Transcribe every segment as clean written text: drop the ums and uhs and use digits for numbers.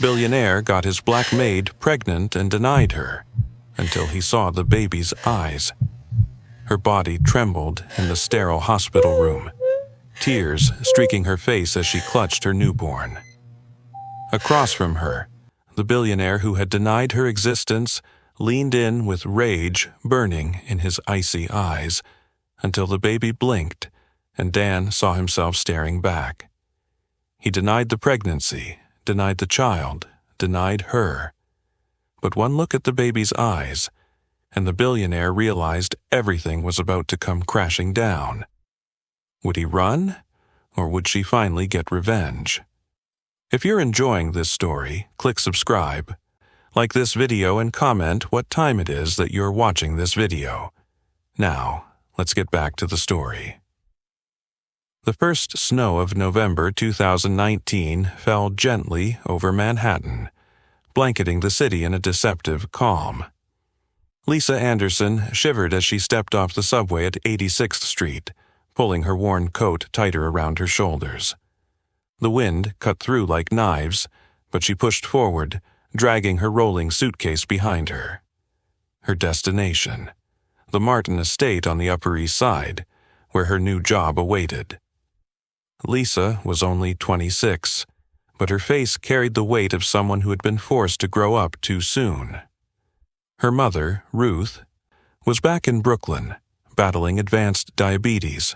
Billionaire got his black maid pregnant and denied her until he saw the baby's eyes. Her body trembled in the sterile hospital room, tears streaking her face as she clutched her newborn. Across from her, the billionaire who had denied her existence leaned in with rage burning in his icy eyes until the baby blinked and Dan saw himself staring back. He denied the pregnancy, denied the child, denied her. But one look at the baby's eyes, and the billionaire realized everything was about to come crashing down. Would he run, or would she finally get revenge? If you're enjoying this story, click subscribe, like this video, and comment what time it is that you're watching this video. Now, let's get back to the story. The first snow of November 2019 fell gently over Manhattan, blanketing the city in a deceptive calm. Lisa Anderson shivered as she stepped off the subway at 86th Street, pulling her worn coat tighter around her shoulders. The wind cut through like knives, but she pushed forward, dragging her rolling suitcase behind her. Her destination, the Martin estate on the Upper East Side, where her new job awaited. Lisa was only 26, but her face carried the weight of someone who had been forced to grow up too soon. Her mother, Ruth, was back in Brooklyn, battling advanced diabetes.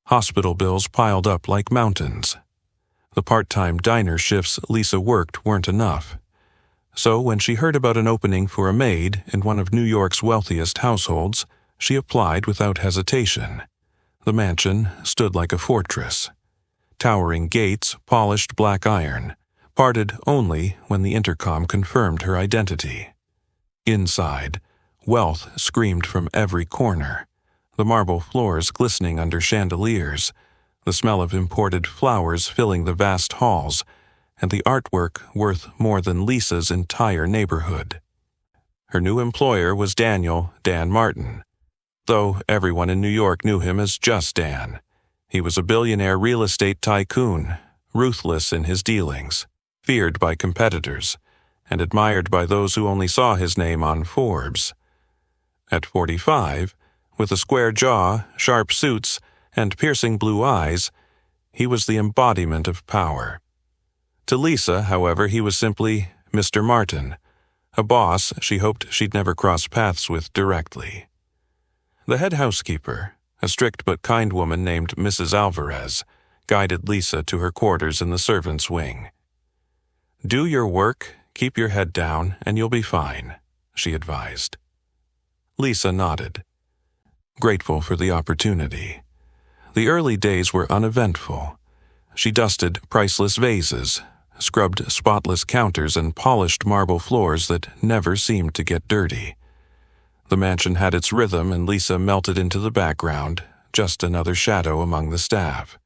Hospital bills piled up like mountains. The part-time diner shifts Lisa worked weren't enough. So when she heard about an opening for a maid in one of New York's wealthiest households, she applied without hesitation. The mansion stood like a fortress. Towering gates, polished black iron, parted only when the intercom confirmed her identity. Inside, wealth screamed from every corner, the marble floors glistening under chandeliers, the smell of imported flowers filling the vast halls, and the artwork worth more than Lisa's entire neighborhood. Her new employer was Dan Martin, though everyone in New York knew him as just Dan. He was a billionaire real estate tycoon, ruthless in his dealings, feared by competitors, and admired by those who only saw his name on Forbes. At 45, with a square jaw, sharp suits, and piercing blue eyes, he was the embodiment of power. To Lisa, however, he was simply Mr. Martin, a boss she hoped she'd never cross paths with directly. The head housekeeper, a strict but kind woman named Mrs. Alvarez, guided Lisa to her quarters in the servants' wing. "Do your work, keep your head down, and you'll be fine," she advised. Lisa nodded, grateful for the opportunity. The early days were uneventful. She dusted priceless vases, scrubbed spotless counters, and polished marble floors that never seemed to get dirty. The mansion had its rhythm, and Lisa melted into the background, just another shadow among the staff.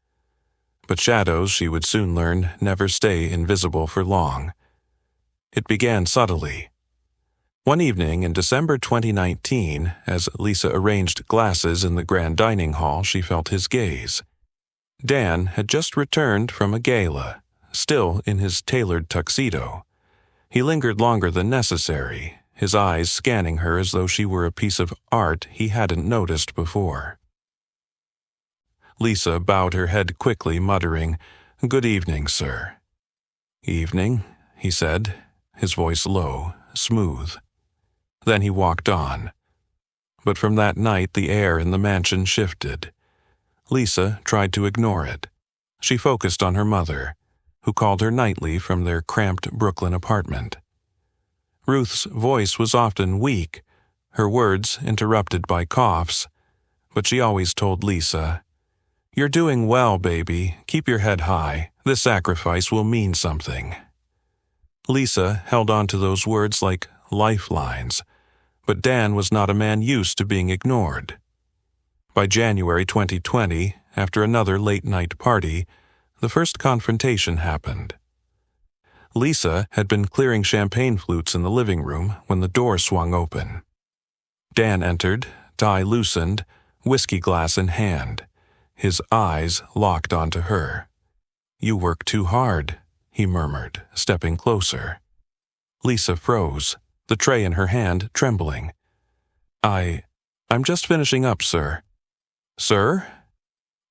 But shadows, she would soon learn, never stay invisible for long. It began subtly. One evening in December 2019, as Lisa arranged glasses in the grand dining hall, she felt his gaze. Dan had just returned from a gala, still in his tailored tuxedo. He lingered longer than necessary, his eyes scanning her as though she were a piece of art he hadn't noticed before. Lisa bowed her head quickly, muttering, "Good evening, sir." "Evening," he said, his voice low, smooth. Then he walked on. But from that night the air in the mansion shifted. Lisa tried to ignore it. She focused on her mother, who called her nightly from their cramped Brooklyn apartment. Ruth's voice was often weak, her words interrupted by coughs, but she always told Lisa, "You're doing well, baby. Keep your head high. This sacrifice will mean something." Lisa held on to those words like lifelines, but Dan was not a man used to being ignored. By January 2020, after another late-night party, the first confrontation happened. Lisa had been clearing champagne flutes in the living room when the door swung open. Dan entered, tie loosened, whiskey glass in hand, his eyes locked onto her. "You work too hard," he murmured, stepping closer. Lisa froze, the tray in her hand trembling. I'm just finishing up, sir." "Sir?"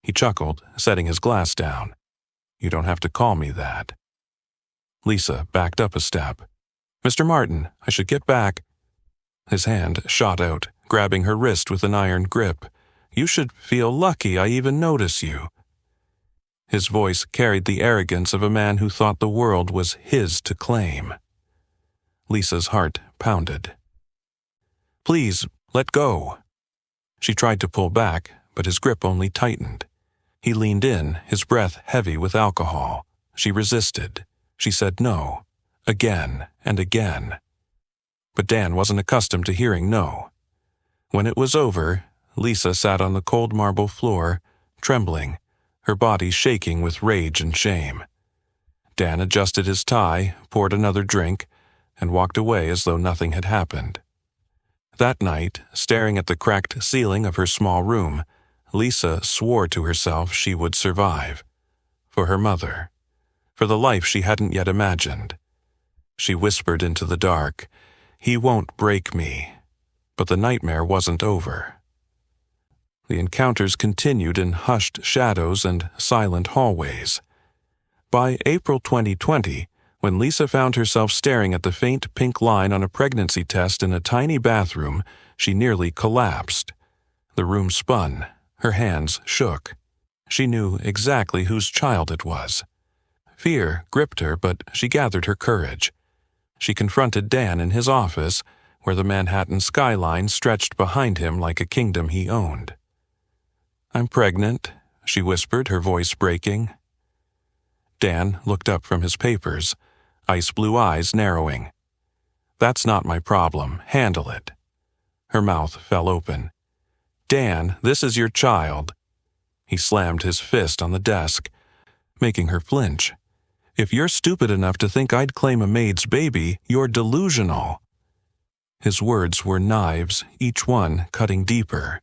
He chuckled, setting his glass down. "You don't have to call me that." Lisa backed up a step. "Mr. Martin, I should get back." His hand shot out, grabbing her wrist with an iron grip. "You should feel lucky I even notice you." His voice carried the arrogance of a man who thought the world was his to claim. Lisa's heart pounded. "Please, let go." She tried to pull back, but his grip only tightened. He leaned in, his breath heavy with alcohol. She resisted. She said no, again and again. But Dan wasn't accustomed to hearing no. When it was over, Lisa sat on the cold marble floor, trembling, her body shaking with rage and shame. Dan adjusted his tie, poured another drink, and walked away as though nothing had happened. That night, staring at the cracked ceiling of her small room, Lisa swore to herself she would survive. For her mother. For the life she hadn't yet imagined. She whispered into the dark, "He won't break me." But the nightmare wasn't over. The encounters continued in hushed shadows and silent hallways. By April 2020, when Lisa found herself staring at the faint pink line on a pregnancy test in a tiny bathroom, she nearly collapsed. The room spun. Her hands shook. She knew exactly whose child it was. Fear gripped her, but she gathered her courage. She confronted Dan in his office, where the Manhattan skyline stretched behind him like a kingdom he owned. "I'm pregnant," she whispered, her voice breaking. Dan looked up from his papers, ice blue eyes narrowing. "That's not my problem. Handle it." Her mouth fell open. "Dan, this is your child." He slammed his fist on the desk, making her flinch. "If you're stupid enough to think I'd claim a maid's baby, you're delusional." His words were knives, each one cutting deeper.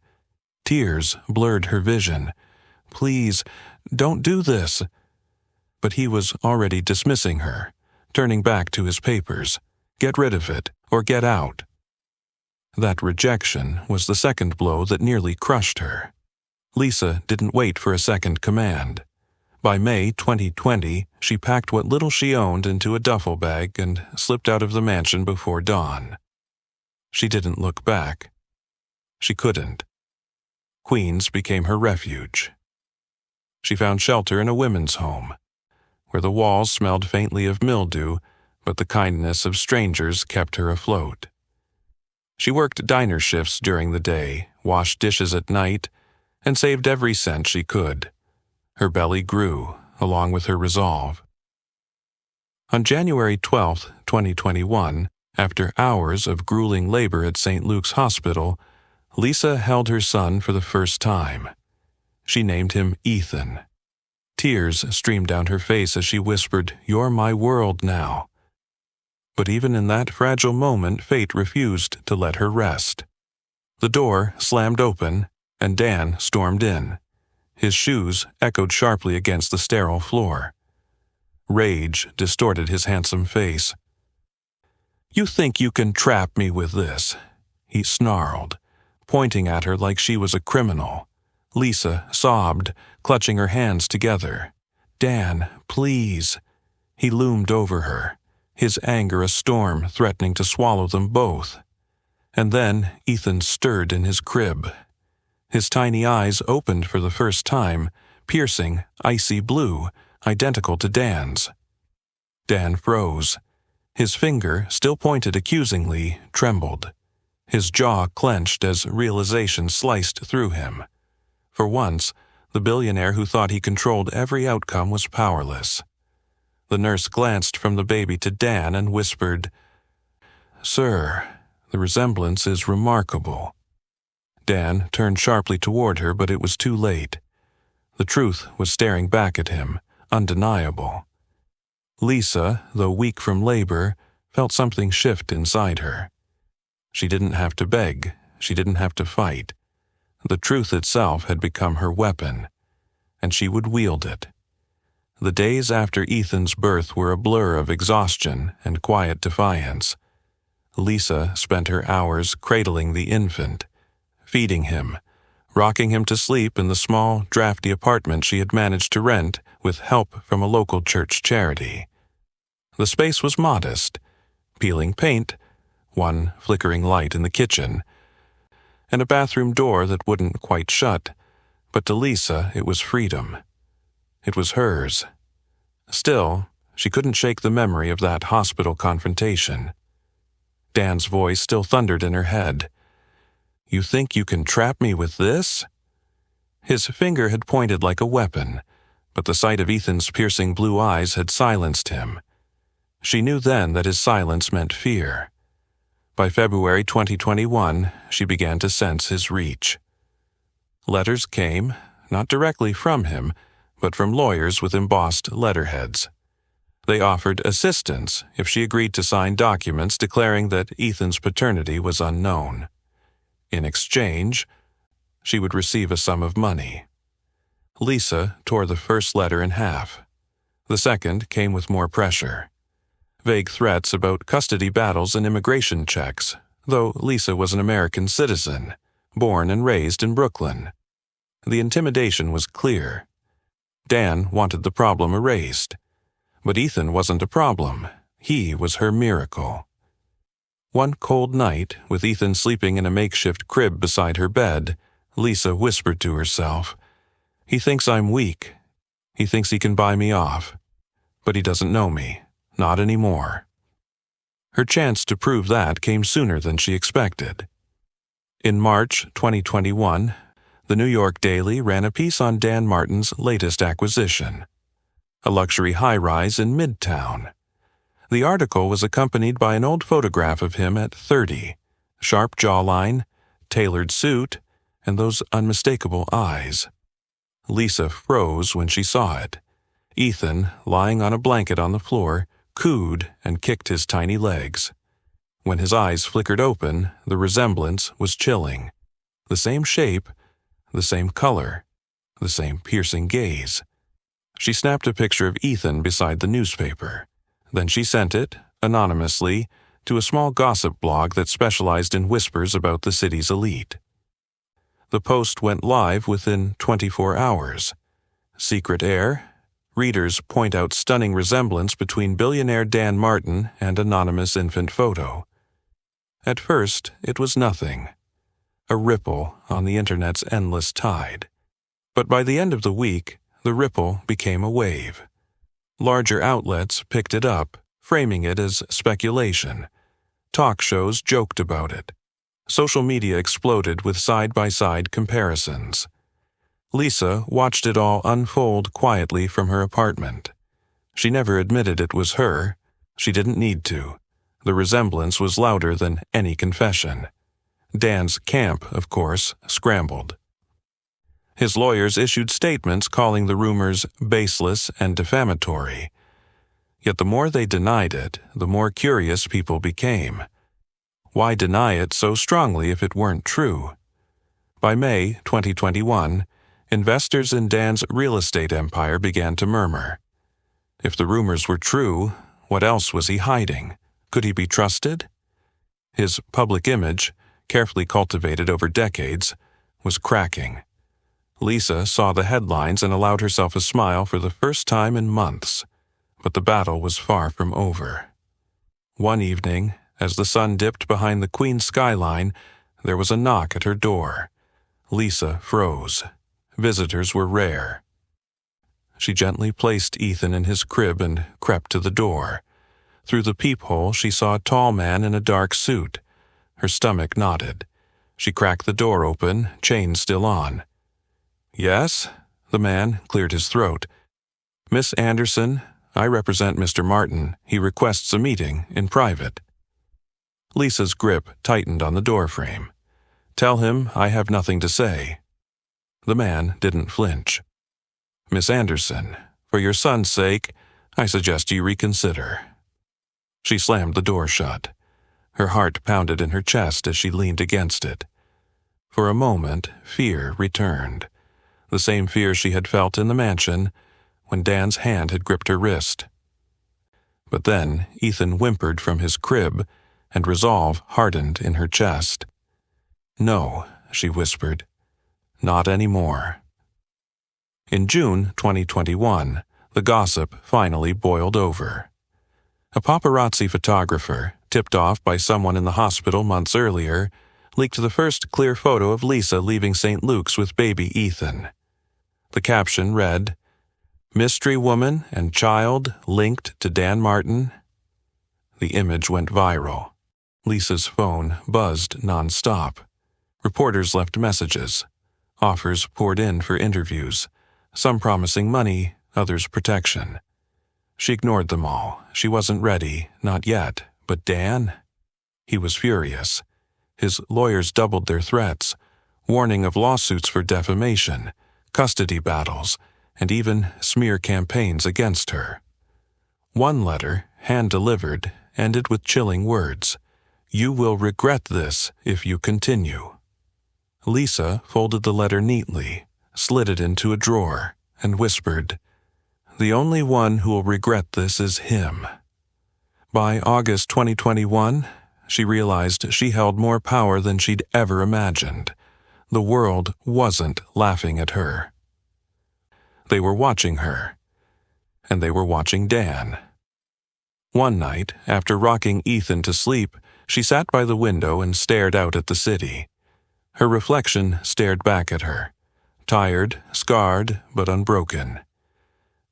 Tears blurred her vision. "Please, don't do this." But he was already dismissing her, turning back to his papers. Get rid of it, or get out. That rejection was the second blow that nearly crushed her. Lisa didn't wait for a second command. By May 2020, she packed what little she owned into a duffel bag and slipped out of the mansion before dawn. She didn't look back. She couldn't. Queens became her refuge. She found shelter in a women's home, where the walls smelled faintly of mildew, but the kindness of strangers kept her afloat. She worked diner shifts during the day, washed dishes at night, and saved every cent she could. Her belly grew, along with her resolve. On January 12, 2021, after hours of grueling labor at St. Luke's Hospital, Lisa held her son for the first time. She named him Ethan. Tears streamed down her face as she whispered, "You're my world now." But even in that fragile moment, fate refused to let her rest. The door slammed open, and Dan stormed in. His shoes echoed sharply against the sterile floor. Rage distorted his handsome face. "You think you can trap me with this?" he snarled, pointing at her like she was a criminal. Lisa sobbed, clutching her hands together. "Dan, please." He loomed over her, his anger a storm threatening to swallow them both. And then Ethan stirred in his crib. His tiny eyes opened for the first time, piercing, icy blue, identical to Dan's. Dan froze. His finger, still pointed accusingly, trembled. His jaw clenched as realization sliced through him. For once, the billionaire who thought he controlled every outcome was powerless. The nurse glanced from the baby to Dan and whispered, "Sir, the resemblance is remarkable." Dan turned sharply toward her, but it was too late. The truth was staring back at him, undeniable. Lisa, though weak from labor, felt something shift inside her. She didn't have to beg. She didn't have to fight. The truth itself had become her weapon, and she would wield it. The days after Ethan's birth were a blur of exhaustion and quiet defiance. Lisa spent her hours cradling the infant, feeding him, rocking him to sleep in the small, drafty apartment she had managed to rent with help from a local church charity. The space was modest, peeling paint, one flickering light in the kitchen, and a bathroom door that wouldn't quite shut, but to Lisa it was freedom. It was hers. Still, she couldn't shake the memory of that hospital confrontation. Dan's voice still thundered in her head. "You think you can trap me with this?" His finger had pointed like a weapon, but the sight of Ethan's piercing blue eyes had silenced him. She knew then that his silence meant fear. By February 2021, she began to sense his reach. Letters came, not directly from him, but from lawyers with embossed letterheads. They offered assistance if she agreed to sign documents declaring that Ethan's paternity was unknown. In exchange, she would receive a sum of money. Lisa tore the first letter in half. The second came with more pressure. Vague threats about custody battles and immigration checks, though Lisa was an American citizen, born and raised in Brooklyn. The intimidation was clear. Dan wanted the problem erased. But Ethan wasn't a problem. He was her miracle. One cold night, with Ethan sleeping in a makeshift crib beside her bed, Lisa whispered to herself, "He thinks I'm weak. He thinks he can buy me off. But he doesn't know me. Not anymore." Her chance to prove that came sooner than she expected. In March 2021, the New York Daily ran a piece on Dan Martin's latest acquisition, a luxury high-rise in Midtown. The article was accompanied by an old photograph of him at 30, sharp jawline, tailored suit, and those unmistakable eyes. Lisa froze when she saw it. Ethan, lying on a blanket on the floor, cooed and kicked his tiny legs. When his eyes flickered open, the resemblance was chilling. The same shape, the same color, the same piercing gaze. She snapped a picture of Ethan beside the newspaper. Then she sent it, anonymously, to a small gossip blog that specialized in whispers about the city's elite. The post went live within 24 hours. Secret air. Readers point out stunning resemblance between billionaire Dan Martin and anonymous infant photo. At first, it was nothing. A ripple on the internet's endless tide. But by the end of the week, the ripple became a wave. Larger outlets picked it up, framing it as speculation. Talk shows joked about it. Social media exploded with side-by-side comparisons. Lisa watched it all unfold quietly from her apartment. She never admitted it was her. She didn't need to. The resemblance was louder than any confession. Dan's camp, of course, scrambled. His lawyers issued statements calling the rumors baseless and defamatory. Yet the more they denied it, the more curious people became. Why deny it so strongly if it weren't true? By May 2021, investors in Dan's real estate empire began to murmur. If the rumors were true, what else was he hiding? Could he be trusted? His public image, carefully cultivated over decades, was cracking. Lisa saw the headlines and allowed herself a smile for the first time in months, but the battle was far from over. One evening, as the sun dipped behind the Queen's skyline, there was a knock at her door. Lisa froze. Visitors were rare. She gently placed Ethan in his crib and crept to the door. Through the peephole, she saw a tall man in a dark suit. Her stomach knotted. She cracked the door open, chains still on. "Yes?" The man cleared his throat. "Miss Anderson, I represent Mr. Martin. He requests a meeting in private." Lisa's grip tightened on the doorframe. "Tell him I have nothing to say." The man didn't flinch. "Miss Anderson, for your son's sake, I suggest you reconsider." She slammed the door shut. Her heart pounded in her chest as she leaned against it. For a moment, fear returned. The same fear she had felt in the mansion, when Dan's hand had gripped her wrist. But then Ethan whimpered from his crib, and resolve hardened in her chest. "No," she whispered. "Not anymore." In June 2021, the gossip finally boiled over. A paparazzi photographer, tipped off by someone in the hospital months earlier, leaked the first clear photo of Lisa leaving St. Luke's with baby Ethan. The caption read, "Mystery woman and child linked to Dan Martin." The image went viral. Lisa's phone buzzed nonstop. Reporters left messages. Offers poured in for interviews, some promising money, others protection. She ignored them all. She wasn't ready, not yet. But Dan? He was furious. His lawyers doubled their threats, warning of lawsuits for defamation, custody battles, and even smear campaigns against her. One letter, hand-delivered, ended with chilling words. "You will regret this if you continue." Lisa folded the letter neatly, slid it into a drawer, and whispered, "The only one who will regret this is him." By August 2021, she realized she held more power than she'd ever imagined. The world wasn't laughing at her. They were watching her, and they were watching Dan. One night, after rocking Ethan to sleep, she sat by the window and stared out at the city. Her reflection stared back at her, tired, scarred, but unbroken.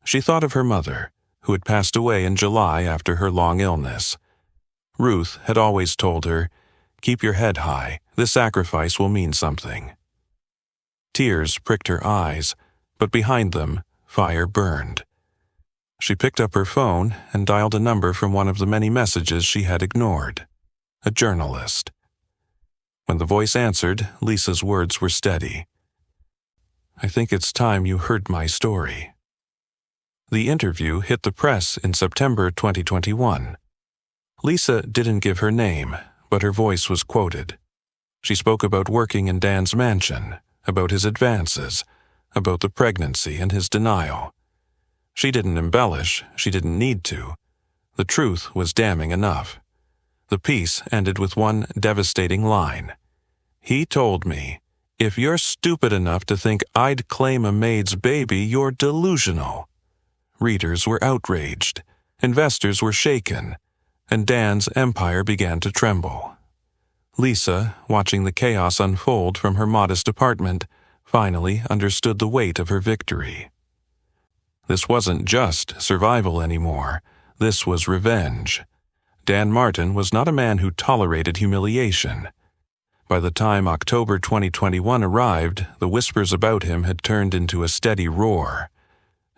She thought of her mother, who had passed away in July after her long illness. Ruth had always told her, "Keep your head high, this sacrifice will mean something." Tears pricked her eyes, but behind them, fire burned. She picked up her phone and dialed a number from one of the many messages she had ignored. A journalist. When the voice answered, Lisa's words were steady. "I think it's time you heard my story." The interview hit the press in September 2021. Lisa didn't give her name, but her voice was quoted. She spoke about working in Dan's mansion, about his advances, about the pregnancy and his denial. She didn't embellish, she didn't need to. The truth was damning enough. The piece ended with one devastating line. "He told me, 'If you're stupid enough to think I'd claim a maid's baby, you're delusional.'" Readers were outraged, investors were shaken, and Dan's empire began to tremble. Lisa, watching the chaos unfold from her modest apartment, finally understood the weight of her victory. This wasn't just survival anymore. This was revenge. Dan Martin was not a man who tolerated humiliation. By the time October 2021 arrived, the whispers about him had turned into a steady roar.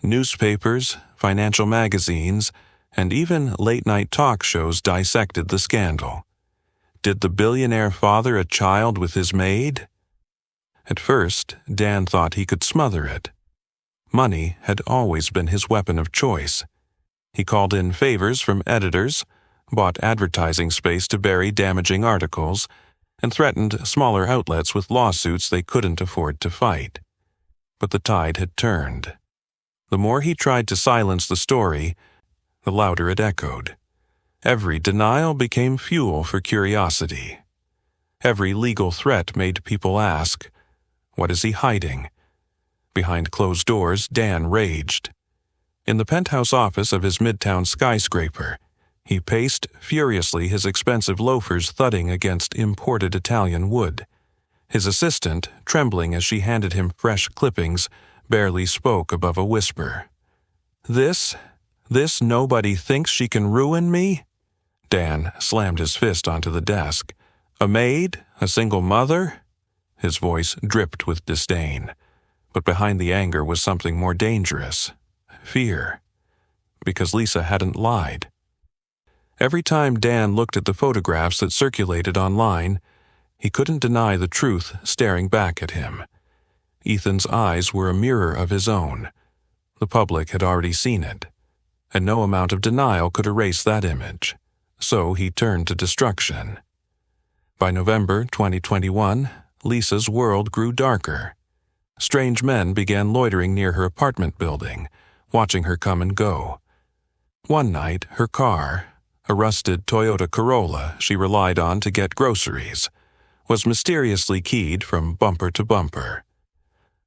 Newspapers, financial magazines, and even late-night talk shows dissected the scandal. Did the billionaire father a child with his maid? At first, Dan thought he could smother it. Money had always been his weapon of choice. He called in favors from editors, bought advertising space to bury damaging articles, and threatened smaller outlets with lawsuits they couldn't afford to fight. But the tide had turned. The more he tried to silence the story, the louder it echoed. Every denial became fuel for curiosity. Every legal threat made people ask, "What is he hiding?" Behind closed doors, Dan raged. In the penthouse office of his midtown skyscraper, he paced furiously, his expensive loafers thudding against imported Italian wood. His assistant, trembling as she handed him fresh clippings, barely spoke above a whisper. This nobody thinks she can ruin me?" Dan slammed his fist onto the desk. "A maid? A single mother?" His voice dripped with disdain. But behind the anger was something more dangerous. Fear. Because Lisa hadn't lied. Every time Dan looked at the photographs that circulated online, he couldn't deny the truth staring back at him. Ethan's eyes were a mirror of his own. The public had already seen it, and no amount of denial could erase that image. So he turned to destruction. By November 2021, Lisa's world grew darker. Strange men began loitering near her apartment building, watching her come and go. One night, her car, a rusted Toyota Corolla she relied on to get groceries, was mysteriously keyed from bumper to bumper.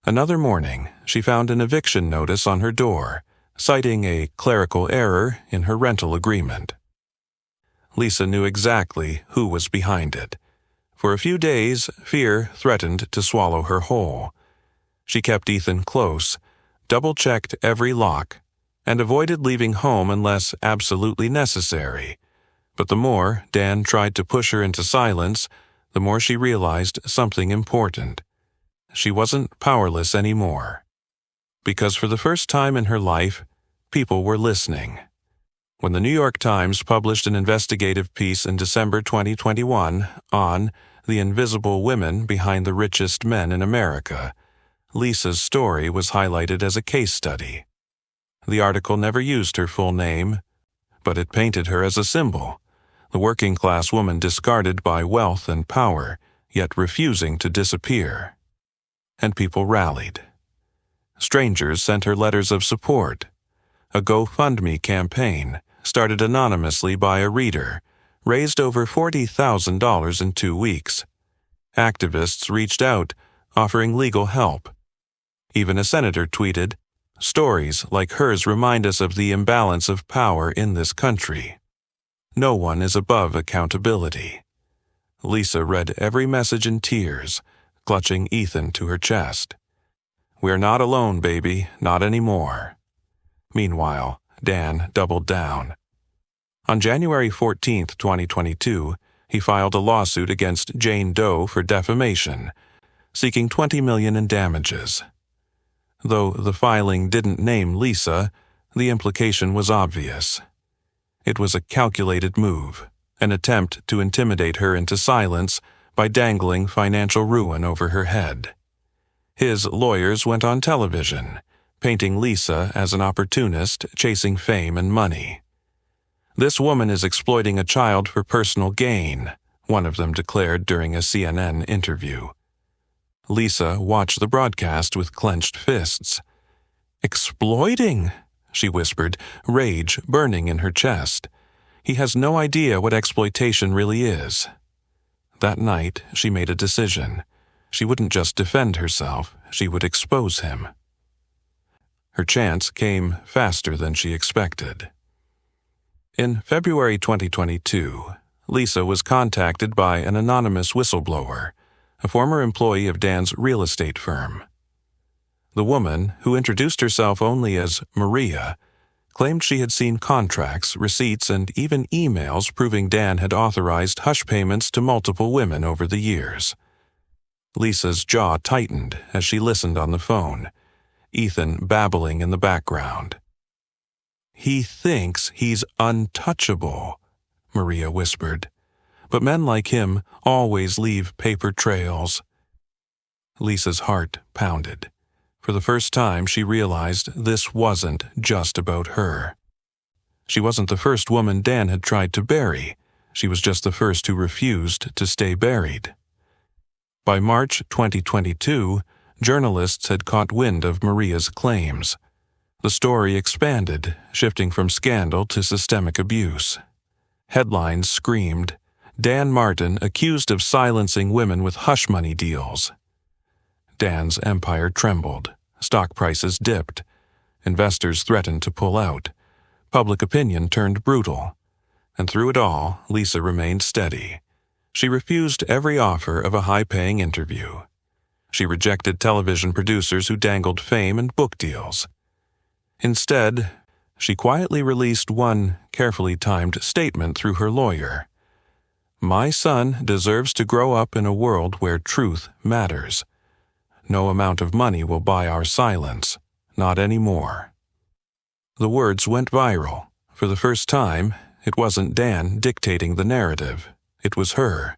Another morning, she found an eviction notice on her door, citing a clerical error in her rental agreement. Lisa knew exactly who was behind it. For a few days, fear threatened to swallow her whole. She kept Ethan close, double-checked every lock, and avoided leaving home unless absolutely necessary. But the more Dan tried to push her into silence, the more she realized something important. She wasn't powerless anymore. Because for the first time in her life, people were listening. When the New York Times published an investigative piece in December 2021 on the invisible women behind the richest men in America, Lisa's story was highlighted as a case study. The article never used her full name, but it painted her as a symbol, the working-class woman discarded by wealth and power, yet refusing to disappear. And people rallied. Strangers sent her letters of support. A GoFundMe campaign, started anonymously by a reader, raised over $40,000 in 2 weeks. Activists reached out, offering legal help. Even a senator tweeted, "Stories like hers remind us of the imbalance of power in this country. No one is above accountability." Lisa read every message in tears, clutching Ethan to her chest. "We're not alone, baby, not anymore." Meanwhile, Dan doubled down. On January 14, 2022, he filed a lawsuit against Jane Doe for defamation, seeking $20 million in damages. Though the filing didn't name Lisa, the implication was obvious. It was a calculated move, an attempt to intimidate her into silence by dangling financial ruin over her head. His lawyers went on television, painting Lisa as an opportunist chasing fame and money. "This woman is exploiting a child for personal gain," one of them declared during a CNN interview. Lisa watched the broadcast with clenched fists. "Exploiting?" she whispered, rage burning in her chest. "He has no idea what exploitation really is." That night, she made a decision. She wouldn't just defend herself, she would expose him. Her chance came faster than she expected. In February 2022, Lisa was contacted by an anonymous whistleblower, a former employee of Dan's real estate firm. The woman, who introduced herself only as Maria, claimed she had seen contracts, receipts, and even emails proving Dan had authorized hush payments to multiple women over the years. Lisa's jaw tightened as she listened on the phone, Ethan babbling in the background. "He thinks he's untouchable," Maria whispered. "But men like him always leave paper trails." Lisa's heart pounded. For the first time, she realized this wasn't just about her. She wasn't the first woman Dan had tried to bury. She was just the first who refused to stay buried. By March 2022, journalists had caught wind of Maria's claims. The story expanded, shifting from scandal to systemic abuse. Headlines screamed, "Dan Martin accused of silencing women with hush money deals." Dan's empire trembled. Stock prices dipped. Investors threatened to pull out. Public opinion turned brutal. And through it all, Lisa remained steady. She refused every offer of a high-paying interview. She rejected television producers who dangled fame and book deals. Instead, she quietly released one carefully timed statement through her lawyer. "My son deserves to grow up in a world where truth matters. No amount of money will buy our silence, not anymore." The words went viral. For the first time, it wasn't Dan dictating the narrative. It was her.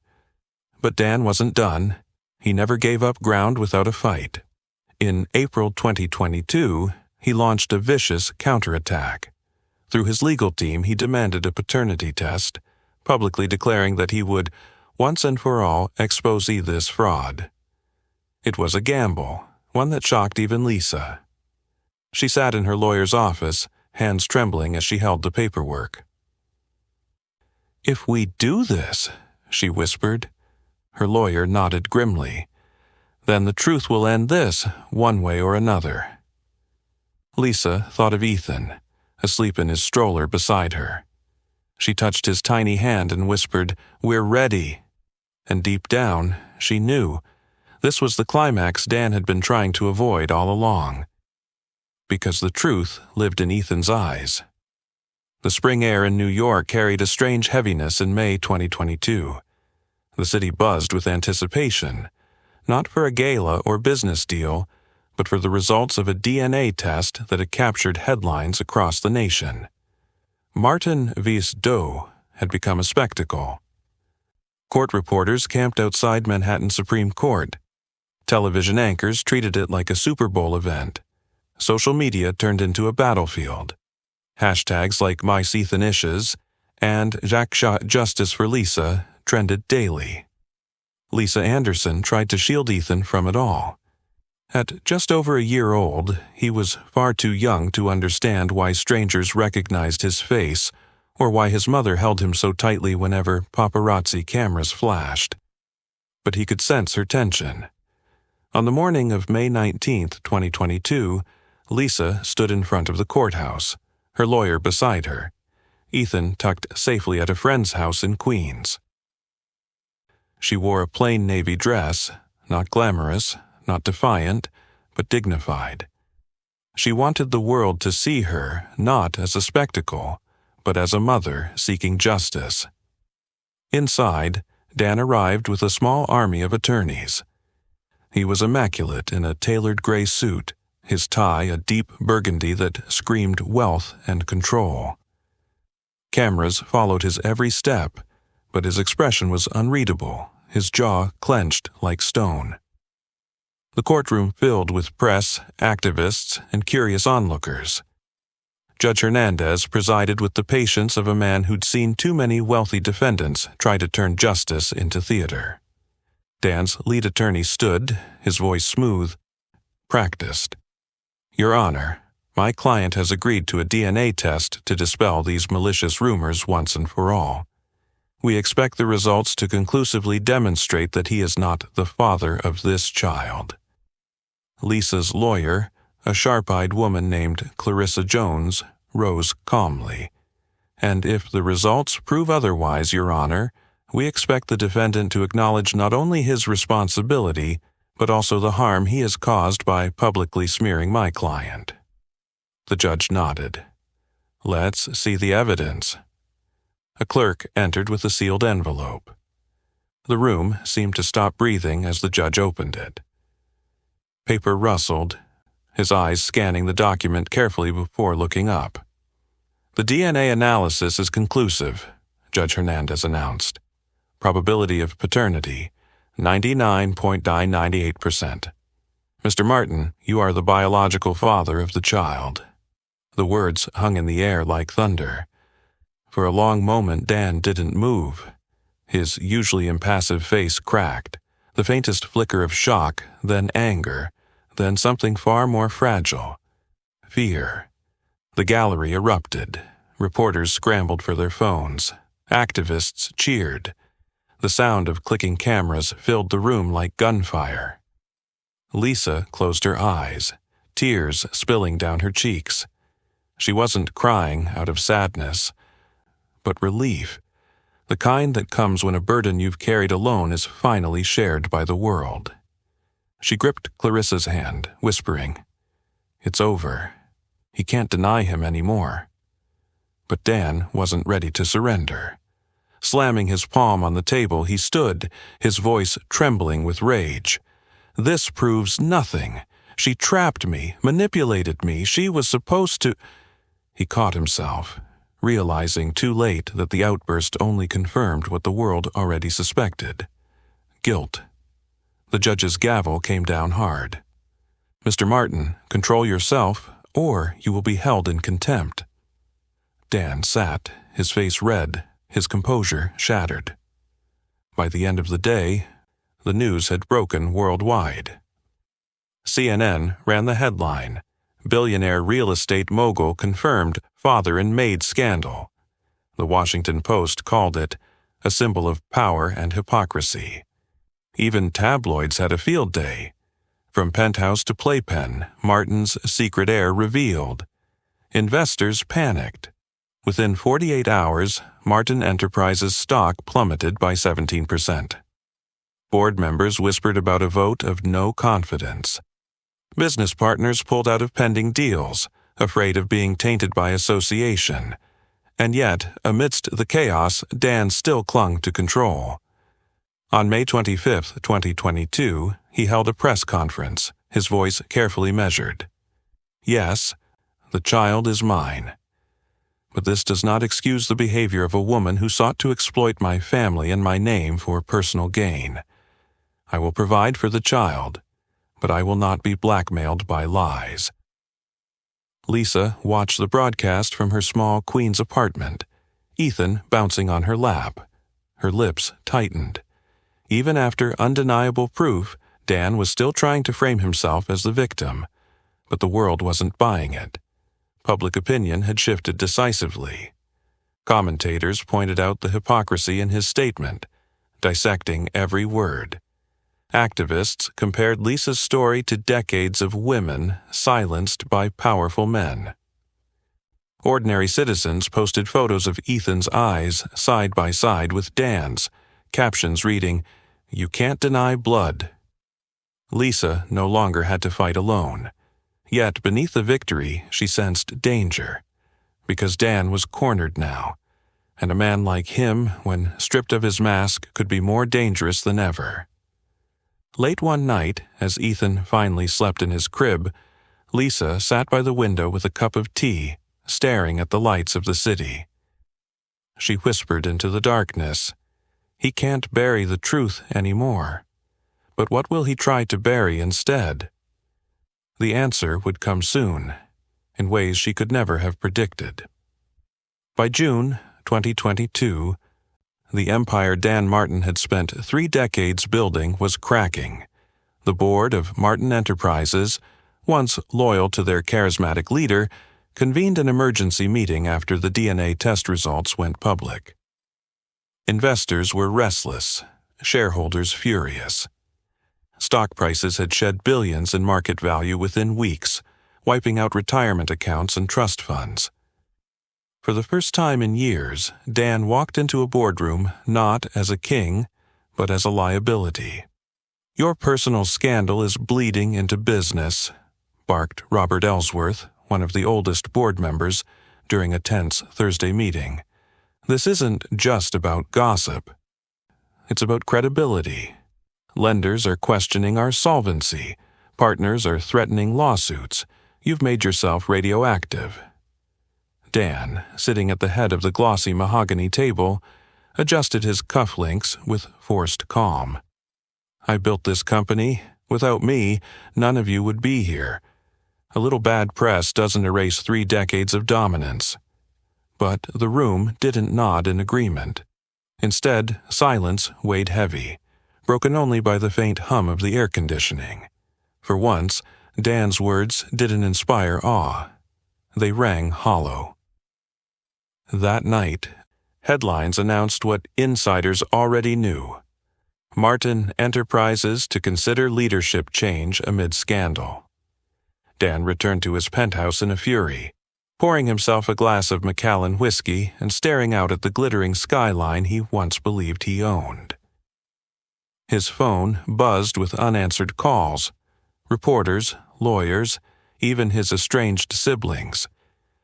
But Dan wasn't done. He never gave up ground without a fight. In April 2022, he launched a vicious counterattack. Through his legal team, he demanded a paternity test, publicly declaring that he would, once and for all, expose this fraud. It was a gamble, one that shocked even Lisa. She sat in her lawyer's office, hands trembling as she held the paperwork. "If we do this," she whispered. Her lawyer nodded grimly. "Then the truth will end this, one way or another." Lisa thought of Ethan, asleep in his stroller beside her. She touched his tiny hand and whispered, "We're ready." And deep down, she knew this was the climax Dan had been trying to avoid all along. Because the truth lived in Ethan's eyes. The spring air in New York carried a strange heaviness in May 2022. The city buzzed with anticipation, not for a gala or business deal, but for the results of a DNA test that had captured headlines across the nation. Martin vs. Doe had become a spectacle. Court reporters camped outside Manhattan Supreme Court. Television anchors treated it like a Super Bowl event. Social media turned into a battlefield. Hashtags like MySethanishes and Jacques Shot Justice for Lisa trended daily. Lisa Anderson tried to shield Ethan from it all. At just over a year old, he was far too young to understand why strangers recognized his face or why his mother held him so tightly whenever paparazzi cameras flashed. But he could sense her tension. On the morning of May 19th, 2022, Lisa stood in front of the courthouse, her lawyer beside her, Ethan tucked safely at a friend's house in Queens. She wore a plain navy dress, not glamorous, not defiant, but dignified. She wanted the world to see her not as a spectacle, but as a mother seeking justice. Inside, Dan arrived with a small army of attorneys. He was immaculate in a tailored gray suit, his tie a deep burgundy that screamed wealth and control. Cameras followed his every step, but his expression was unreadable, his jaw clenched like stone. The courtroom filled with press, activists, and curious onlookers. Judge Hernandez presided with the patience of a man who'd seen too many wealthy defendants try to turn justice into theater. Dan's lead attorney stood, his voice smooth, practiced. "Your Honor, my client has agreed to a DNA test to dispel these malicious rumors once and for all. We expect the results to conclusively demonstrate that he is not the father of this child." Lisa's lawyer, a sharp-eyed woman named Clarissa Jones, rose calmly. "And if the results prove otherwise, Your Honor, we expect the defendant to acknowledge not only his responsibility, but also the harm he has caused by publicly smearing my client." The judge nodded. "Let's see the evidence." A clerk entered with a sealed envelope. The room seemed to stop breathing as the judge opened it. Paper rustled, his eyes scanning the document carefully before looking up. "The DNA analysis is conclusive," Judge Hernandez announced. "Probability of paternity, 99.998%. Mr. Martin, you are the biological father of the child." The words hung in the air like thunder. For a long moment Dan didn't move. His usually impassive face cracked, the faintest flicker of shock, then anger, then something far more fragile. Fear. The gallery erupted. Reporters scrambled for their phones. Activists cheered. The sound of clicking cameras filled the room like gunfire. Lisa closed her eyes, tears spilling down her cheeks. She wasn't crying out of sadness, but relief, the kind that comes when a burden you've carried alone is finally shared by the world. She gripped Clarissa's hand, whispering, "It's over. He can't deny him anymore." But Dan wasn't ready to surrender. Slamming his palm on the table, he stood, his voice trembling with rage. "This proves nothing. She trapped me, manipulated me. She was supposed to—" He caught himself, realizing too late that the outburst only confirmed what the world already suspected. Guilt. The judge's gavel came down hard. "Mr. Martin, control yourself, or you will be held in contempt." Dan sat, his face red, his composure shattered. By the end of the day, the news had broken worldwide. CNN ran the headline, Billionaire real estate mogul confirmed father and maid scandal. The Washington Post called it a symbol of power and hypocrisy. Even tabloids had a field day. From penthouse to playpen, Martin's secret heir revealed. Investors panicked. Within 48 hours, Martin Enterprises' stock plummeted by 17%. Board members whispered about a vote of no confidence. Business partners pulled out of pending deals, afraid of being tainted by association. And yet, amidst the chaos, Dan still clung to control. On May 25, 2022, he held a press conference, his voice carefully measured. Yes, the child is mine. But this does not excuse the behavior of a woman who sought to exploit my family and my name for personal gain. I will provide for the child, but I will not be blackmailed by lies. Lisa watched the broadcast from her small Queens apartment, Ethan bouncing on her lap. Her lips tightened. Even after undeniable proof, Dan was still trying to frame himself as the victim, but the world wasn't buying it. Public opinion had shifted decisively. Commentators pointed out the hypocrisy in his statement, dissecting every word. Activists compared Lisa's story to decades of women silenced by powerful men. Ordinary citizens posted photos of Ethan's eyes side by side with Dan's, captions reading, "You can't deny blood." Lisa no longer had to fight alone. Yet beneath the victory, she sensed danger, because Dan was cornered now, and a man like him, when stripped of his mask, could be more dangerous than ever. Late one night, as Ethan finally slept in his crib, Lisa sat by the window with a cup of tea, staring at the lights of the city. She whispered into the darkness, "He can't bury the truth anymore. But what will he try to bury instead?" The answer would come soon, in ways she could never have predicted. By June 2022, the empire Dan Martin had spent 3 decades building was cracking. The board of Martin Enterprises, once loyal to their charismatic leader, convened an emergency meeting after the DNA test results went public. Investors were restless, shareholders furious. Stock prices had shed billions in market value within weeks, wiping out retirement accounts and trust funds. For the first time in years, Dan walked into a boardroom not as a king, but as a liability. "Your personal scandal is bleeding into business," barked Robert Ellsworth, one of the oldest board members, during a tense Thursday meeting. "This isn't just about gossip. It's about credibility. Lenders are questioning our solvency. Partners are threatening lawsuits. You've made yourself radioactive." Dan, sitting at the head of the glossy mahogany table, adjusted his cufflinks with forced calm. "I built this company. Without me, none of you would be here. A little bad press doesn't erase 3 decades of dominance." But the room didn't nod in agreement. Instead, silence weighed heavy, broken only by the faint hum of the air conditioning. For once, Dan's words didn't inspire awe. They rang hollow. That night, headlines announced what insiders already knew. Martin Enterprises to consider leadership change amid scandal. Dan returned to his penthouse in a fury, pouring himself a glass of Macallan whiskey and staring out at the glittering skyline he once believed he owned. His phone buzzed with unanswered calls. Reporters, lawyers, even his estranged siblings.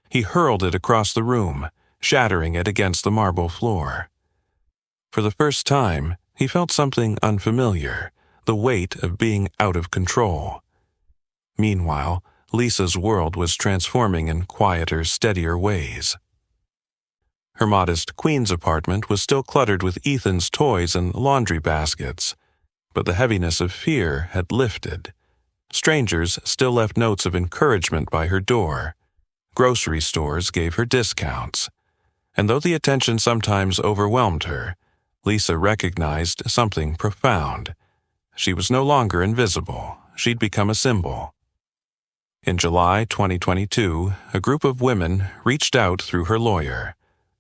He hurled it across the room, shattering it against the marble floor. For the first time, he felt something unfamiliar, the weight of being out of control. Meanwhile, Lisa's world was transforming in quieter, steadier ways. Her modest Queens apartment was still cluttered with Ethan's toys and laundry baskets, but the heaviness of fear had lifted. Strangers still left notes of encouragement by her door. Grocery stores gave her discounts. And though the attention sometimes overwhelmed her, Lisa recognized something profound. She was no longer invisible. She'd become a symbol. In July 2022, a group of women reached out through her lawyer.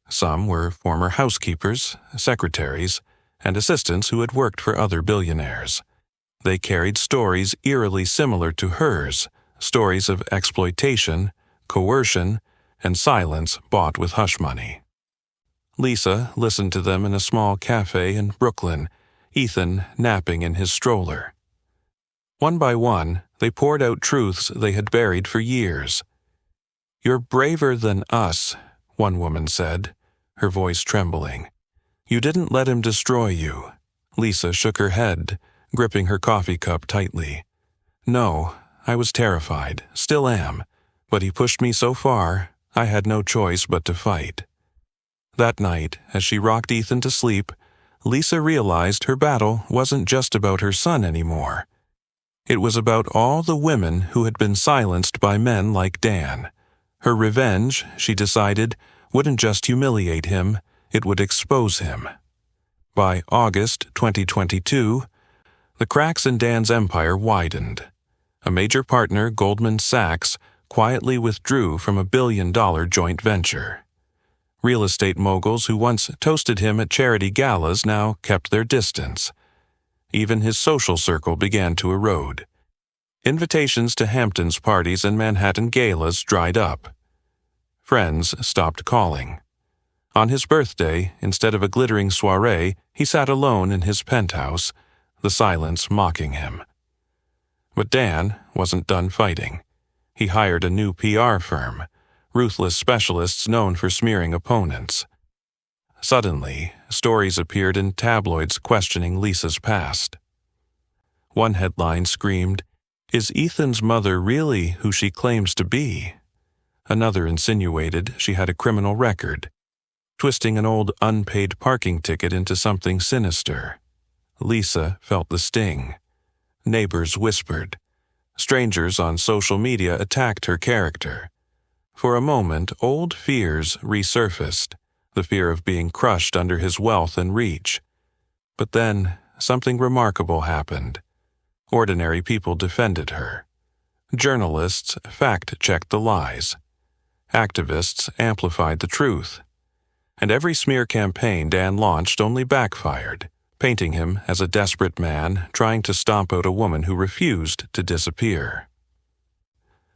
Some were former housekeepers, secretaries, and assistants who had worked for other billionaires. They carried stories eerily similar to hers, stories of exploitation, coercion, and silence bought with hush money. Lisa listened to them in a small cafe in Brooklyn, Ethan napping in his stroller. One by one, they poured out truths they had buried for years. "You're braver than us," one woman said, her voice trembling. "You didn't let him destroy you." Lisa shook her head, gripping her coffee cup tightly. "No, I was terrified, still am, but he pushed me so far, I had no choice but to fight." That night, as she rocked Ethan to sleep, Lisa realized her battle wasn't just about her son anymore. It was about all the women who had been silenced by men like Dan. Her revenge, she decided, wouldn't just humiliate him, it would expose him. By August 2022, the cracks in Dan's empire widened. A major partner, Goldman Sachs, quietly withdrew from a billion-dollar joint venture. Real estate moguls who once toasted him at charity galas now kept their distance. Even his social circle began to erode. Invitations to Hamptons parties and Manhattan galas dried up. Friends stopped calling. On his birthday, instead of a glittering soiree, he sat alone in his penthouse, the silence mocking him. But Dan wasn't done fighting. He hired a new PR firm, ruthless specialists known for smearing opponents. Suddenly, stories appeared in tabloids questioning Lisa's past. One headline screamed, "Is Ethan's mother really who she claims to be?" Another insinuated she had a criminal record, twisting an old unpaid parking ticket into something sinister. Lisa felt the sting. Neighbors whispered. Strangers on social media attacked her character. For a moment, old fears resurfaced, the fear of being crushed under his wealth and reach. But then, something remarkable happened. Ordinary people defended her. Journalists fact-checked the lies. Activists amplified the truth. And every smear campaign Dan launched only backfired, painting him as a desperate man trying to stomp out a woman who refused to disappear.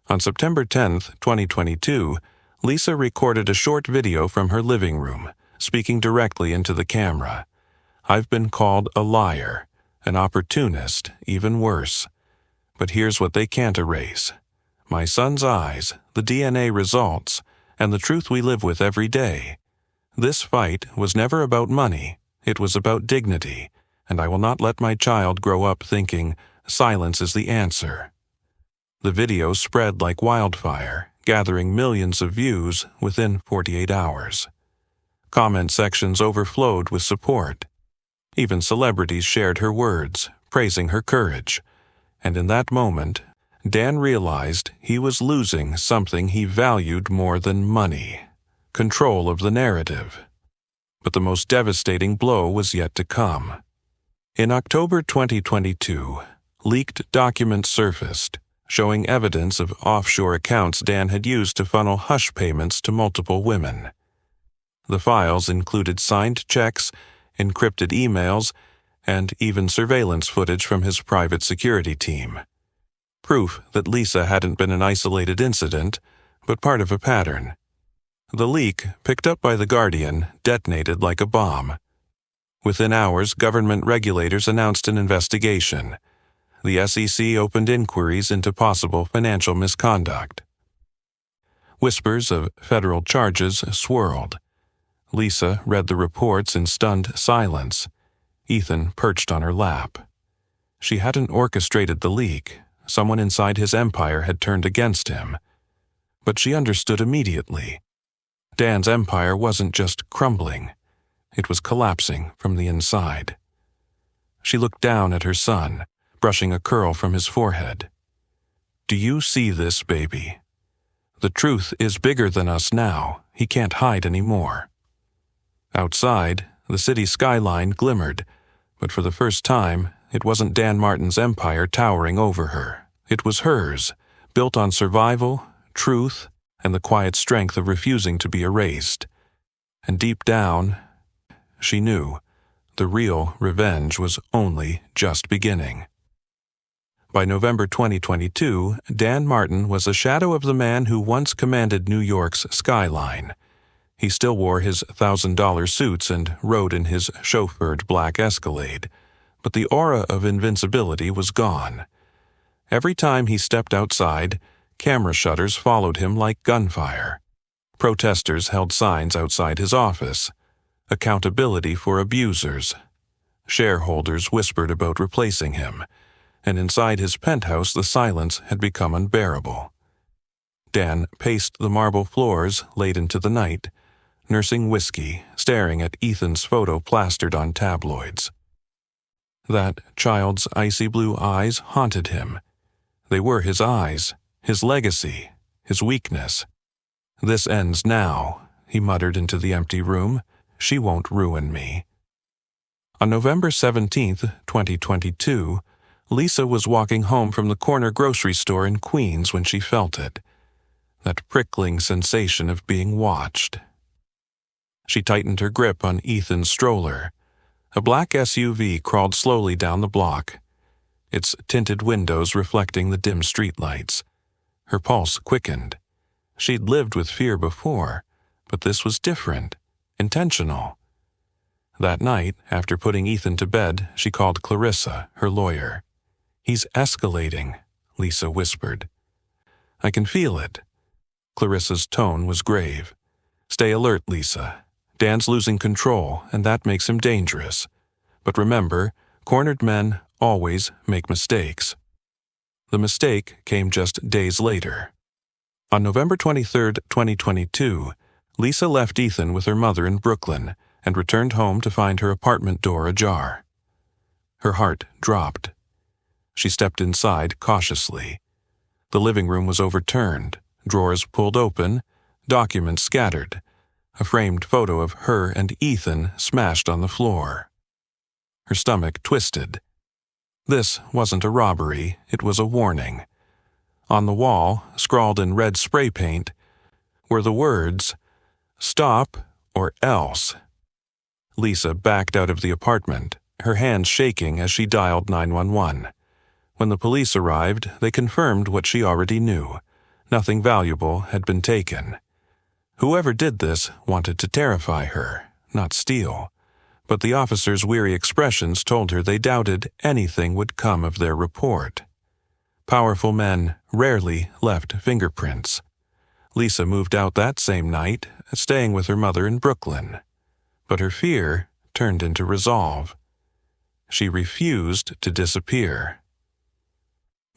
On September 10, 2022, Lisa recorded a short video from her living room, speaking directly into the camera. "I've been called a liar, an opportunist, even worse. But here's what they can't erase. My son's eyes, the DNA results, and the truth we live with every day. This fight was never about money, it was about dignity, and I will not let my child grow up thinking silence is the answer." The video spread like wildfire, gathering millions of views within 48 hours. Comment sections overflowed with support. Even celebrities shared her words, praising her courage. And in that moment, Dan realized he was losing something he valued more than money: control of the narrative. But the most devastating blow was yet to come. In October 2022, leaked documents surfaced, showing evidence of offshore accounts Dan had used to funnel hush payments to multiple women. The files included signed checks, encrypted emails, and even surveillance footage from his private security team. Proof that Lisa hadn't been an isolated incident, but part of a pattern. The leak, picked up by The Guardian, detonated like a bomb. Within hours, government regulators announced an investigation. The SEC opened inquiries into possible financial misconduct. Whispers of federal charges swirled. Lisa read the reports in stunned silence. Ethan perched on her lap. She hadn't orchestrated the leak. Someone inside his empire had turned against him. But she understood immediately. Dan's empire wasn't just crumbling. It was collapsing from the inside. She looked down at her son, brushing a curl from his forehead. "Do you see this, baby? The truth is bigger than us now. He can't hide anymore." Outside, the city skyline glimmered, but for the first time, it wasn't Dan Martin's empire towering over her. It was hers, built on survival, truth, and the quiet strength of refusing to be erased. And deep down, she knew the real revenge was only just beginning. By November 2022, Dan Martin was a shadow of the man who once commanded New York's skyline. He still wore his $1,000 suits and rode in his chauffeured black Escalade, but the aura of invincibility was gone. Every time he stepped outside, camera shutters followed him like gunfire. Protesters held signs outside his office. Accountability for abusers. Shareholders whispered about replacing him, and inside his penthouse the silence had become unbearable. Dan paced the marble floors late into the night, nursing whiskey, staring at Ethan's photo plastered on tabloids. That child's icy blue eyes haunted him. They were his eyes, his legacy, his weakness. "This ends now," he muttered into the empty room. "She won't ruin me." On November 17, 2022, Lisa was walking home from the corner grocery store in Queens when she felt it. That prickling sensation of being watched. She tightened her grip on Ethan's stroller. A black SUV crawled slowly down the block, its tinted windows reflecting the dim streetlights. Her pulse quickened. She'd lived with fear before, but this was different, intentional. That night, after putting Ethan to bed, she called Clarissa, her lawyer. "He's escalating," Lisa whispered. "I can feel it." Clarissa's tone was grave. "Stay alert, Lisa. Dan's losing control, and that makes him dangerous. But remember, cornered men always make mistakes." The mistake came just days later. On November 23, 2022, Lisa left Ethan with her mother in Brooklyn and returned home to find her apartment door ajar. Her heart dropped. She stepped inside cautiously. The living room was overturned, drawers pulled open, documents scattered, a framed photo of her and Ethan smashed on the floor. Her stomach twisted. This wasn't a robbery, it was a warning. On the wall, scrawled in red spray paint, were the words, "Stop or else." Lisa backed out of the apartment, her hands shaking as she dialed 911. When the police arrived, they confirmed what she already knew. Nothing valuable had been taken. Whoever did this wanted to terrify her, not steal. But the officers' weary expressions told her they doubted anything would come of their report. Powerful men rarely left fingerprints. Lisa moved out that same night, staying with her mother in Brooklyn. But her fear turned into resolve. She refused to disappear.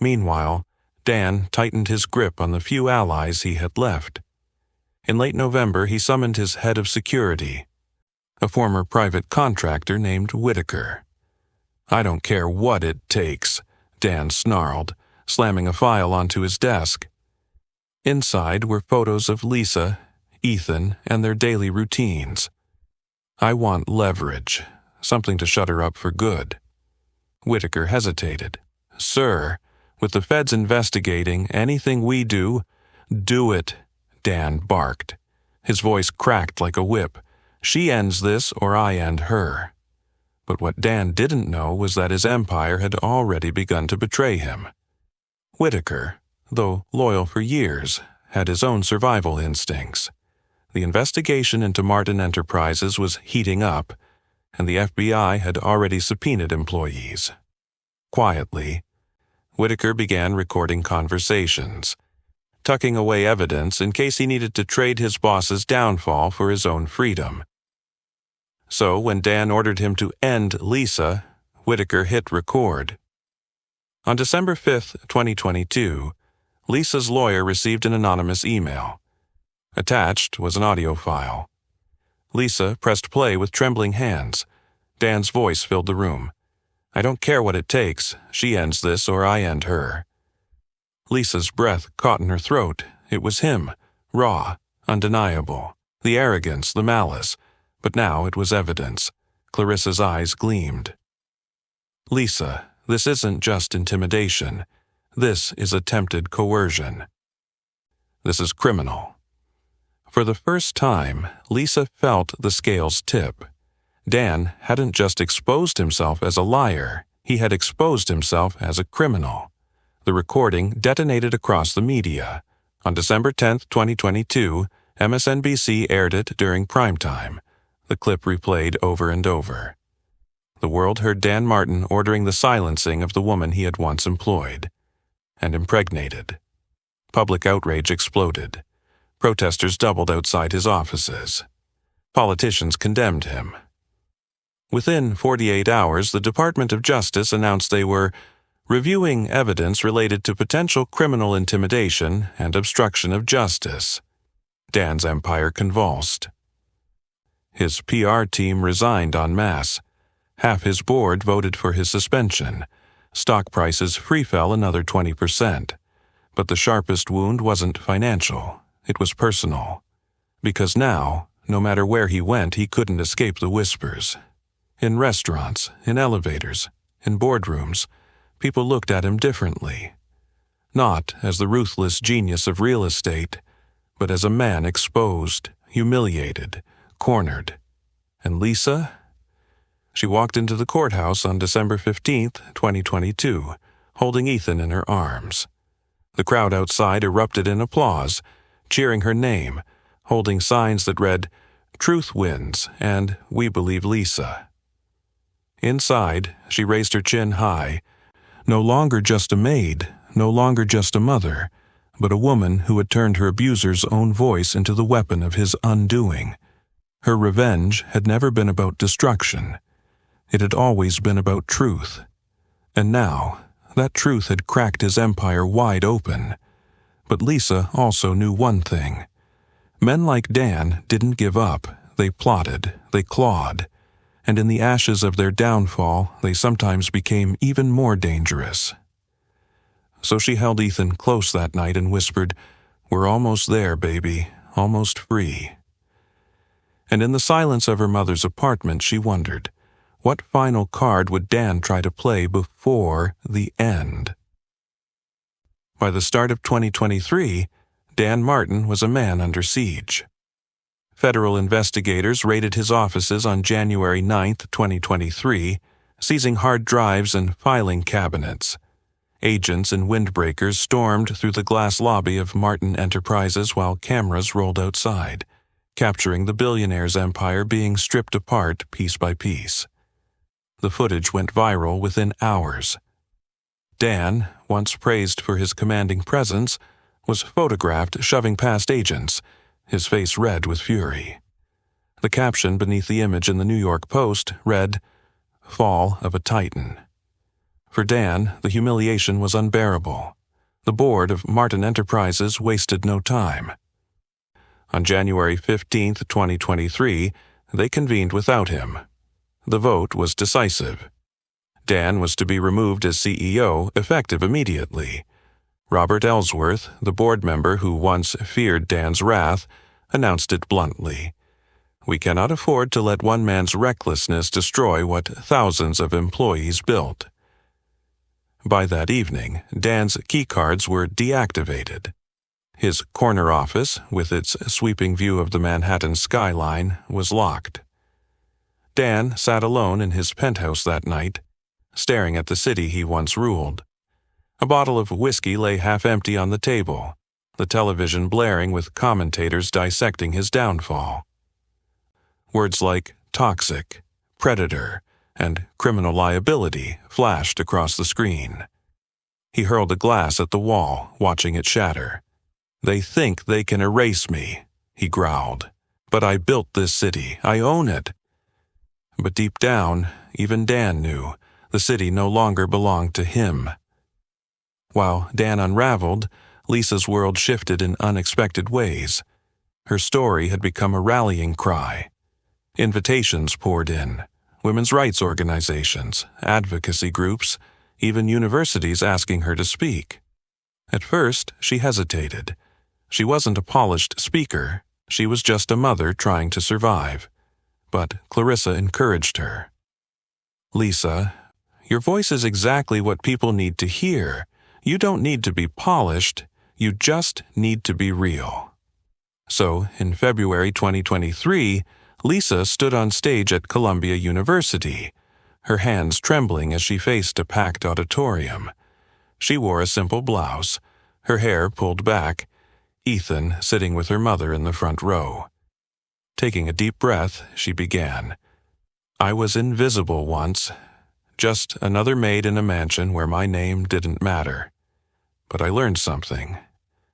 Meanwhile, Dan tightened his grip on the few allies he had left. In late November, he summoned his head of security, a former private contractor named Whitaker. "I don't care what it takes," Dan snarled, slamming a file onto his desk. Inside were photos of Lisa, Ethan, and their daily routines. "I want leverage, something to shut her up for good." Whitaker hesitated. "Sir, with the feds investigating, anything we do it," Dan barked. His voice cracked like a whip. "She ends this or I end her." But what Dan didn't know was that his empire had already begun to betray him. Whitaker, though loyal for years, had his own survival instincts. The investigation into Martin Enterprises was heating up, and the FBI had already subpoenaed employees. Quietly, Whitaker began recording conversations, tucking away evidence in case he needed to trade his boss's downfall for his own freedom. So when Dan ordered him to end Lisa, Whitaker hit record. On December 5, 2022, Lisa's lawyer received an anonymous email. Attached was an audio file. Lisa pressed play with trembling hands. Dan's voice filled the room. "I don't care what it takes. She ends this or I end her." Lisa's breath caught in her throat. It was him, raw, undeniable. The arrogance, the malice. But now it was evidence. Clarissa's eyes gleamed. "Lisa, this isn't just intimidation. This is attempted coercion. This is criminal. For the first time, Lisa felt the scales tip. Dan hadn't just exposed himself as a liar, he had exposed himself as a criminal. The recording detonated across the media. On December 10, 2022, MSNBC aired it during primetime. The clip replayed over and over. The world heard Dan Martin ordering the silencing of the woman he had once employed and impregnated. Public outrage exploded. Protesters doubled outside his offices. Politicians condemned him. Within 48 hours, the Department of Justice announced they were reviewing evidence related to potential criminal intimidation and obstruction of justice. Dan's empire convulsed. His PR team resigned en masse. Half his board voted for his suspension. Stock prices free-fell another 20%. But the sharpest wound wasn't financial. It was personal. Because now, no matter where he went, he couldn't escape the whispers. In restaurants, in elevators, in boardrooms, people looked at him differently. Not as the ruthless genius of real estate, but as a man exposed, humiliated, cornered. And Lisa? She walked into the courthouse on December 15, 2022, holding Ethan in her arms. The crowd outside erupted in applause, cheering her name, holding signs that read, "Truth wins," and "We believe Lisa." Inside, she raised her chin high, no longer just a maid, no longer just a mother, but a woman who had turned her abuser's own voice into the weapon of his undoing. Her revenge had never been about destruction. It had always been about truth. And now, that truth had cracked his empire wide open. But Lisa also knew one thing. Men like Dan didn't give up. They plotted, they clawed. And in the ashes of their downfall, they sometimes became even more dangerous. So she held Ethan close that night and whispered, "We're almost there, baby, almost free." And in the silence of her mother's apartment, she wondered, what final card would Dan try to play before the end? By the start of 2023, Dan Martin was a man under siege. Federal investigators raided his offices on January 9, 2023, seizing hard drives and filing cabinets. Agents and windbreakers stormed through the glass lobby of Martin Enterprises while cameras rolled outside, capturing the billionaire's empire being stripped apart piece by piece. The footage went viral within hours. Dan, once praised for his commanding presence, was photographed shoving past agents, his face red with fury. The caption beneath the image in the New York Post read, "Fall of a Titan." For Dan, the humiliation was unbearable. The board of Martin Enterprises wasted no time. On January 15, 2023, they convened without him. The vote was decisive. Dan was to be removed as CEO, effective immediately. Robert Ellsworth, the board member who once feared Dan's wrath, announced it bluntly. "We cannot afford to let one man's recklessness destroy what thousands of employees built." By that evening, Dan's keycards were deactivated. His corner office, with its sweeping view of the Manhattan skyline, was locked. Dan sat alone in his penthouse that night, staring at the city he once ruled. A bottle of whiskey lay half-empty on the table, the television blaring with commentators dissecting his downfall. Words like toxic, predator, and criminal liability flashed across the screen. He hurled a glass at the wall, watching it shatter. "They think they can erase me," he growled. "But I built this city. I own it." But deep down, even Dan knew the city no longer belonged to him. While Dan unraveled, Lisa's world shifted in unexpected ways. Her story had become a rallying cry. Invitations poured in. Women's rights organizations, advocacy groups, even universities asking her to speak. At first, she hesitated. She wasn't a polished speaker. She was just a mother trying to survive. But Clarissa encouraged her. "Lisa, your voice is exactly what people need to hear. You don't need to be polished, you just need to be real. So, in February 2023, Lisa stood on stage at Columbia University, her hands trembling as she faced a packed auditorium. She wore a simple blouse, her hair pulled back, Ethan sitting with her mother in the front row. Taking a deep breath, she began. I was invisible once, just another maid in a mansion where my name didn't matter. But I learned something.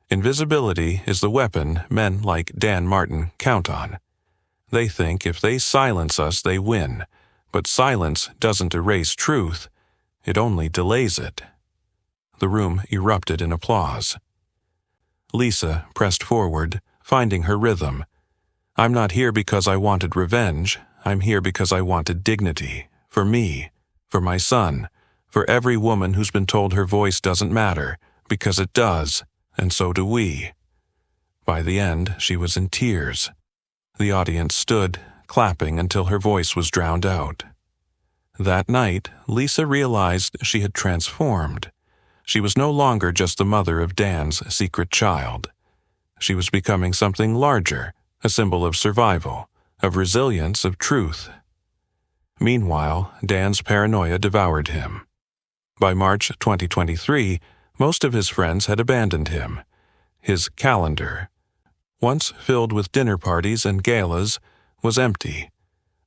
Invisibility is the weapon men like Dan Martin count on. They think if they silence us, they win. But silence doesn't erase truth. It only delays it. The room erupted in applause. Lisa pressed forward, finding her rhythm. I'm not here because I wanted revenge. I'm here because I wanted dignity. For me, for my son, for every woman who's been told her voice doesn't matter, because it does, and so do we. By the end, she was in tears. The audience stood, clapping until her voice was drowned out. That night, Lisa realized she had transformed. She was no longer just the mother of Dan's secret child. She was becoming something larger, a symbol of survival, of resilience, of truth. Meanwhile, Dan's paranoia devoured him. By March 2023, most of his friends had abandoned him. His calendar, once filled with dinner parties and galas, was empty.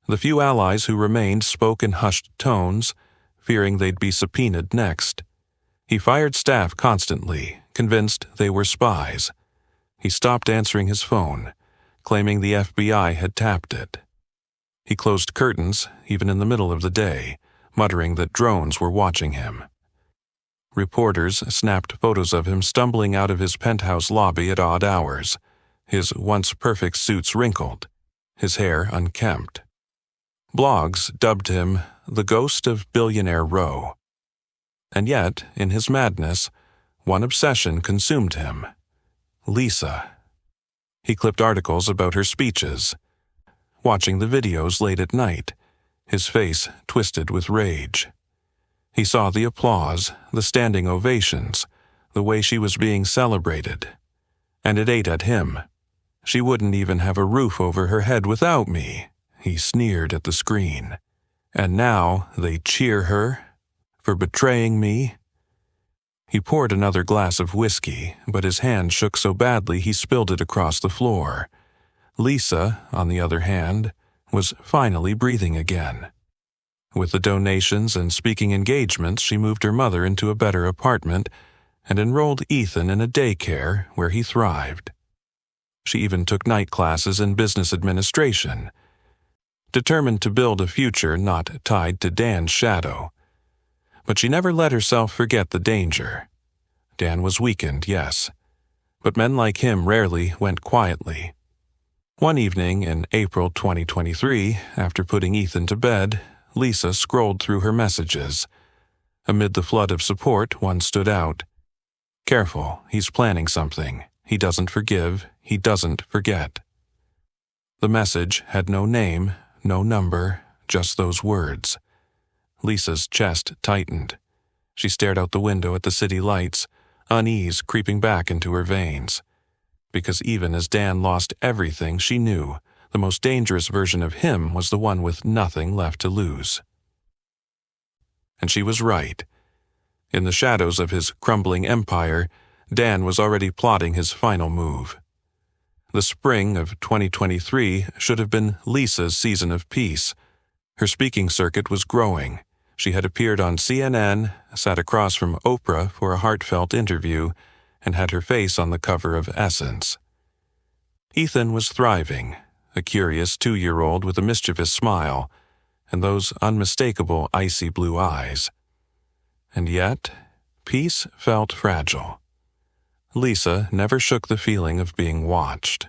The few allies who remained spoke in hushed tones, fearing they'd be subpoenaed next. He fired staff constantly, convinced they were spies. He stopped answering his phone, claiming the FBI had tapped it. He closed curtains, even in the middle of the day, muttering that drones were watching him. Reporters snapped photos of him stumbling out of his penthouse lobby at odd hours, his once perfect suits wrinkled, his hair unkempt. Blogs dubbed him the ghost of Billionaire Row. And yet, in his madness, one obsession consumed him. Lisa. He clipped articles about her speeches, watching the videos late at night, his face twisted with rage. He saw the applause, the standing ovations, the way she was being celebrated. And it ate at him. She wouldn't even have a roof over her head without me, he sneered at the screen. And now they cheer her? For betraying me? He poured another glass of whiskey, but his hand shook so badly he spilled it across the floor. Lisa, on the other hand, was finally breathing again. With the donations and speaking engagements, she moved her mother into a better apartment and enrolled Ethan in a daycare where he thrived. She even took night classes in business administration, determined to build a future not tied to Dan's shadow. But she never let herself forget the danger. Dan was weakened, yes, but men like him rarely went quietly. One evening in April 2023, after putting Ethan to bed, Lisa scrolled through her messages. Amid the flood of support, one stood out. Careful, he's planning something. He doesn't forgive, he doesn't forget. The message had no name, no number, just those words. Lisa's chest tightened. She stared out the window at the city lights, unease creeping back into her veins. Because even as Dan lost everything, she knew the most dangerous version of him was the one with nothing left to lose. And she was right. In the shadows of his crumbling empire, Dan was already plotting his final move. The spring of 2023 should have been Lisa's season of peace. Her speaking circuit was growing. She had appeared on CNN, sat across from Oprah for a heartfelt interview, and had her face on the cover of Essence. Ethan was thriving, a curious 2-year-old with a mischievous smile, and those unmistakable icy blue eyes. And yet, peace felt fragile. Lisa never shook the feeling of being watched.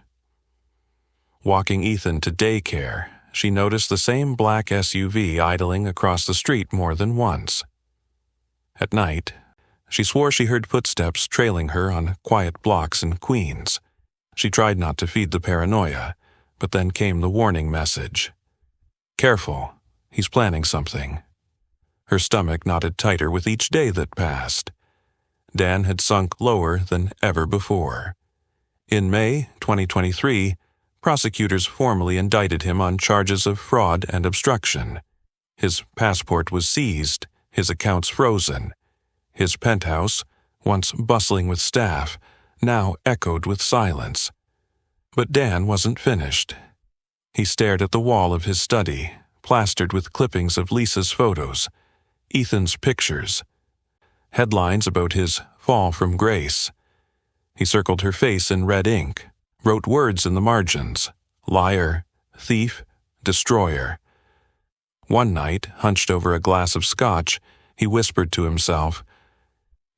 Walking Ethan to daycare, she noticed the same black SUV idling across the street more than once. At night, she swore she heard footsteps trailing her on quiet blocks in Queens. She tried not to feed the paranoia, but then came the warning message. Careful, he's planning something. Her stomach knotted tighter with each day that passed. Dan had sunk lower than ever before. In May 2023, prosecutors formally indicted him on charges of fraud and obstruction. His passport was seized, his accounts frozen. His penthouse, once bustling with staff, now echoed with silence. But Dan wasn't finished. He stared at the wall of his study, plastered with clippings of Lisa's photos, Ethan's pictures, headlines about his fall from grace. He circled her face in red ink, wrote words in the margins: liar, thief, destroyer. One night, hunched over a glass of scotch, he whispered to himself,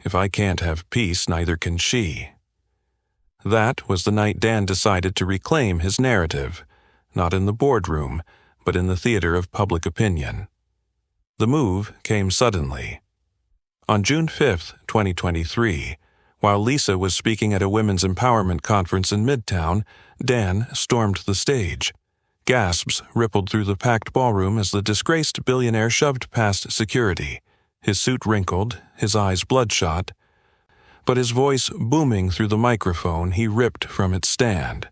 "If I can't have peace, neither can she." That was the night Dan decided to reclaim his narrative, not in the boardroom, but in the theater of public opinion. The move came suddenly. On June 5, 2023, while Lisa was speaking at a women's empowerment conference in Midtown, Dan stormed the stage. Gasps rippled through the packed ballroom as the disgraced billionaire shoved past security, his suit wrinkled, his eyes bloodshot. But his voice booming through the microphone he ripped from its stand.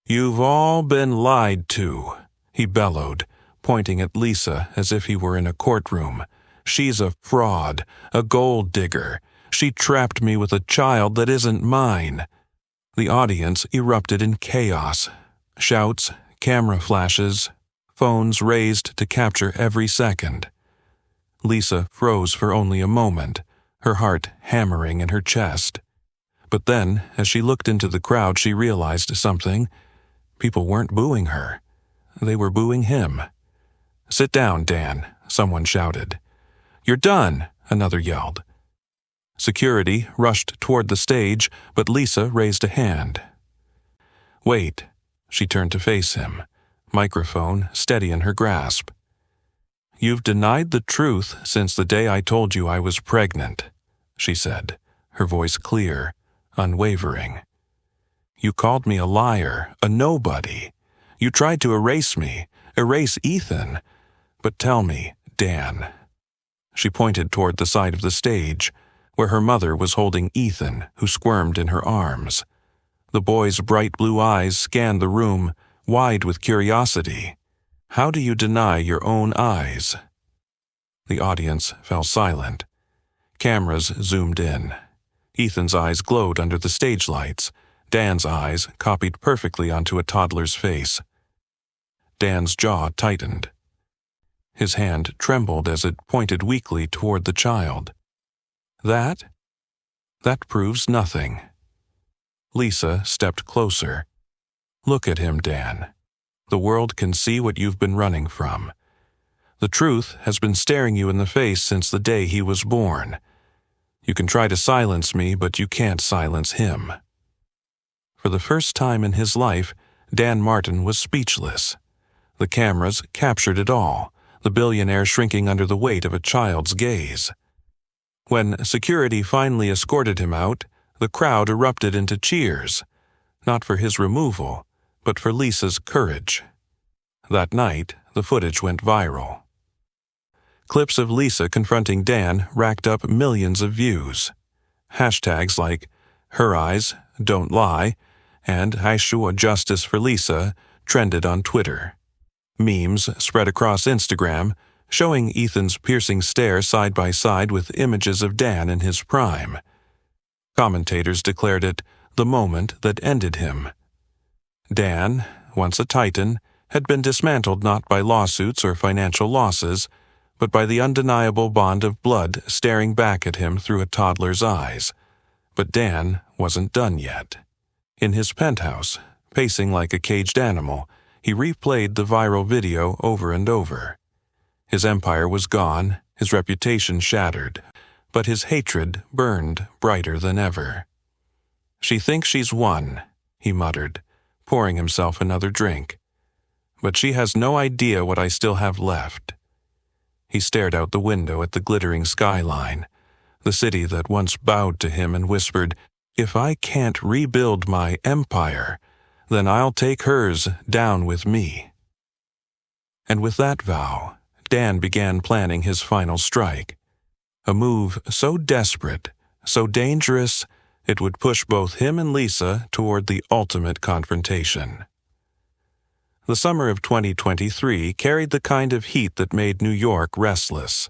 "You've all been lied to," he bellowed, pointing at Lisa as if he were in a courtroom. "She's a fraud, a gold digger. She trapped me with a child that isn't mine." The audience erupted in chaos. Shouts, camera flashes, phones raised to capture every second. Lisa froze for only a moment, her heart hammering in her chest. But then, as she looked into the crowd, she realized something. People weren't booing her. They were booing him. "Sit down, Dan," someone shouted. "You're done," another yelled. Security rushed toward the stage, but Lisa raised a hand. "Wait." She turned to face him, microphone steady in her grasp. "You've denied the truth since the day I told you I was pregnant," she said, her voice clear, unwavering. "You called me a liar, a nobody. You tried to erase me, erase Ethan. But tell me, Dan." She pointed toward the side of the stage, where her mother was holding Ethan, who squirmed in her arms. The boy's bright blue eyes scanned the room, wide with curiosity. "How do you deny your own eyes?" The audience fell silent. Cameras zoomed in. Ethan's eyes glowed under the stage lights. Dan's eyes copied perfectly onto a toddler's face. Dan's jaw tightened. His hand trembled as it pointed weakly toward the child. That proves nothing." Lisa stepped closer. "Look at him, Dan. The world can see what you've been running from. The truth has been staring you in the face since the day he was born. You can try to silence me, but you can't silence him." For the first time in his life, Dan Martin was speechless. The cameras captured it all, the billionaire shrinking under the weight of a child's gaze. When security finally escorted him out, the crowd erupted into cheers, not for his removal, but for Lisa's courage. That night, the footage went viral. Clips of Lisa confronting Dan racked up millions of views. Hashtags like "Her Eyes," "Don't Lie," and "Hashtag Justice for Lisa" trended on Twitter. Memes spread across Instagram, showing Ethan's piercing stare side by side with images of Dan in his prime. Commentators declared it the moment that ended him. Dan, once a titan, had been dismantled not by lawsuits or financial losses, but by the undeniable bond of blood staring back at him through a toddler's eyes. But Dan wasn't done yet. In his penthouse, pacing like a caged animal, he replayed the viral video over and over. His empire was gone, his reputation shattered, but his hatred burned brighter than ever. "She thinks she's won," he muttered, pouring himself another drink. "But she has no idea what I still have left." He stared out the window at the glittering skyline, the city that once bowed to him and whispered, "If I can't rebuild my empire, then I'll take hers down with me." And with that vow, Dan began planning his final strike. A move so desperate, so dangerous it would push both him and Lisa toward the ultimate confrontation. The summer of 2023 carried the kind of heat that made New York restless.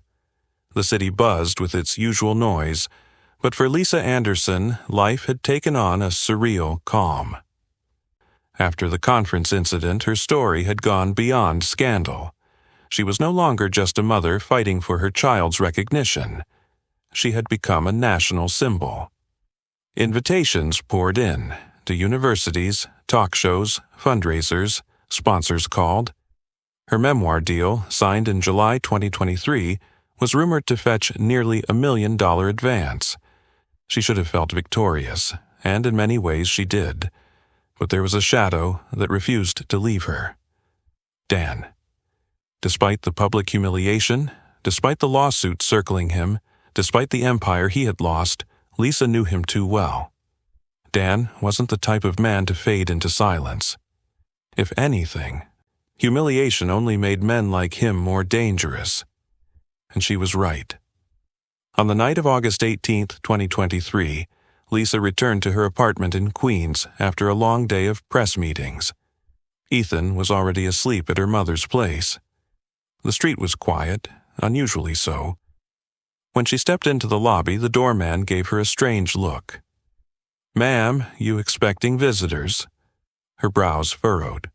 The city buzzed with its usual noise, but for Lisa Anderson, life had taken on a surreal calm. After the conference incident, her story had gone beyond scandal. She was no longer just a mother fighting for her child's recognition. She had become a national symbol. Invitations poured in to universities, talk shows, fundraisers, sponsors called. Her memoir deal, signed in July 2023, was rumored to fetch nearly $1 million advance. She should have felt victorious, and in many ways she did. But there was a shadow that refused to leave her. Dan. Despite the public humiliation, despite the lawsuits circling him, despite the empire he had lost, Lisa knew him too well. Dan wasn't the type of man to fade into silence. If anything, humiliation only made men like him more dangerous. And she was right. On the night of August 18, 2023, Lisa returned to her apartment in Queens after a long day of press meetings. Ethan was already asleep at her mother's place. The street was quiet, unusually so. When she stepped into the lobby, the doorman gave her a strange look. "Ma'am, you expecting visitors?" Her brows furrowed.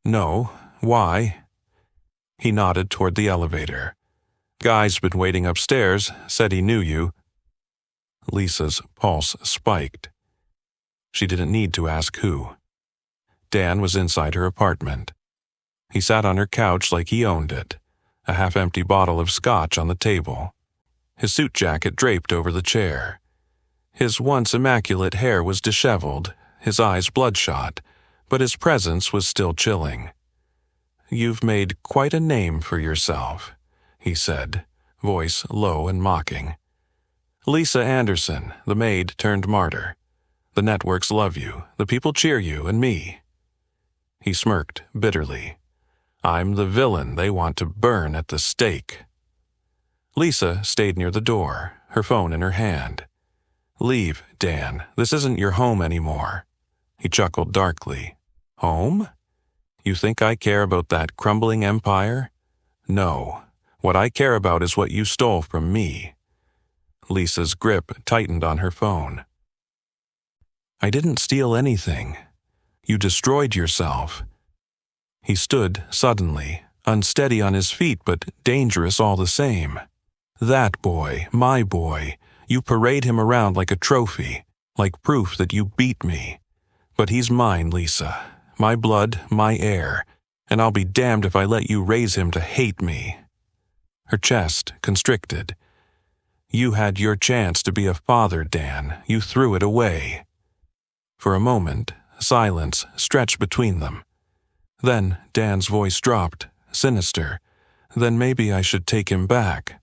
"No. Why?" He nodded toward the elevator. "Guy's been waiting upstairs, said he knew you." Lisa's pulse spiked. She didn't need to ask who. Dan was inside her apartment. He sat on her couch like he owned it, a half-empty bottle of scotch on the table. His suit jacket draped over the chair. His once immaculate hair was disheveled, his eyes bloodshot, but his presence was still chilling. "You've made quite a name for yourself," he said, voice low and mocking. "Lisa Anderson, the maid turned martyr. The networks love you, the people cheer you, and me." He smirked bitterly. "I'm the villain they want to burn at the stake." Lisa stayed near the door, her phone in her hand. "Leave, Dan. This isn't your home anymore." He chuckled darkly. "Home? You think I care about that crumbling empire? No. What I care about is what you stole from me." Lisa's grip tightened on her phone. "I didn't steal anything. You destroyed yourself." He stood suddenly, unsteady on his feet but dangerous all the same. "That boy, my boy, you parade him around like a trophy, like proof that you beat me. But he's mine, Lisa, my blood, my heir, and I'll be damned if I let you raise him to hate me." Her chest constricted. "You had your chance to be a father, Dan. You threw it away." For a moment, silence stretched between them. Then Dan's voice dropped, sinister. "Then maybe I should take him back."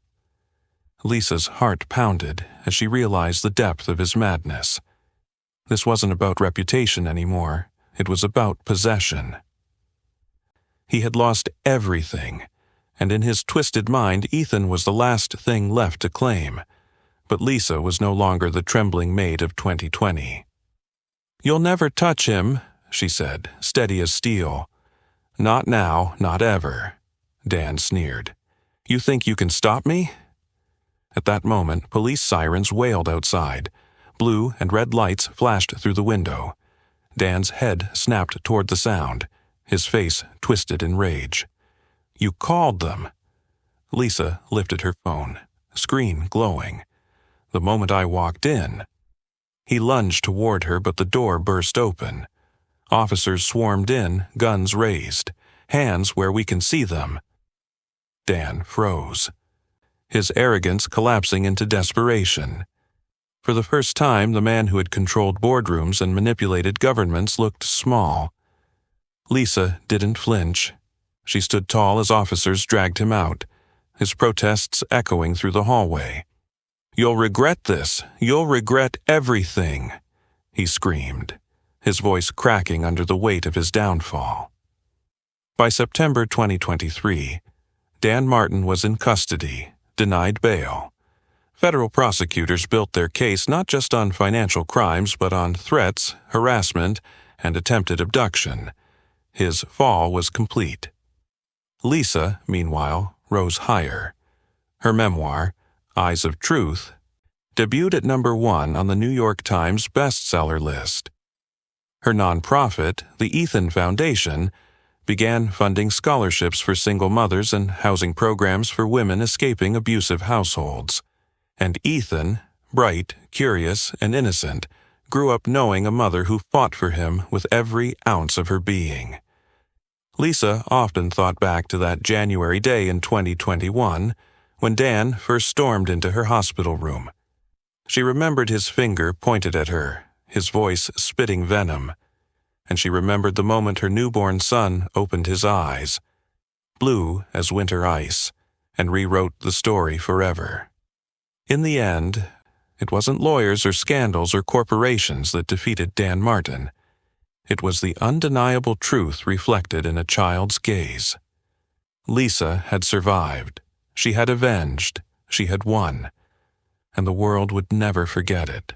Lisa's heart pounded as she realized the depth of his madness. This wasn't about reputation anymore. It was about possession. He had lost everything, and in his twisted mind, Ethan was the last thing left to claim. But Lisa was no longer the trembling maid of 2020. "You'll never touch him," she said, steady as steel. "Not now, not ever," Dan sneered. "You think you can stop me?" At that moment, police sirens wailed outside. Blue and red lights flashed through the window. Dan's head snapped toward the sound, his face twisted in rage. "You called them." Lisa lifted her phone, screen glowing. "The moment I walked in." He lunged toward her, but the door burst open. Officers swarmed in, guns raised, hands where we can see them. Dan froze, his arrogance collapsing into desperation. For the first time, the man who had controlled boardrooms and manipulated governments looked small. Lisa didn't flinch. She stood tall as officers dragged him out, his protests echoing through the hallway. "You'll regret this. You'll regret everything," he screamed, his voice cracking under the weight of his downfall. By September 2023, Dan Martin was in custody, denied bail. Federal prosecutors built their case not just on financial crimes but on threats, harassment, and attempted abduction. His fall was complete. Lisa, meanwhile, rose higher. Her memoir, Eyes of Truth, debuted at #1 on the New York Times bestseller list. Her nonprofit, the Ethan Foundation, began funding scholarships for single mothers and housing programs for women escaping abusive households. And Ethan, bright, curious, and innocent, grew up knowing a mother who fought for him with every ounce of her being. Lisa often thought back to that January day in 2021 when Dan first stormed into her hospital room. She remembered his finger pointed at her, his voice spitting venom, and she remembered the moment her newborn son opened his eyes, blue as winter ice, and rewrote the story forever. In the end, it wasn't lawyers or scandals or corporations that defeated Dan Martin. It was the undeniable truth reflected in a child's gaze. Lisa had survived. She had avenged. She had won. And the world would never forget it.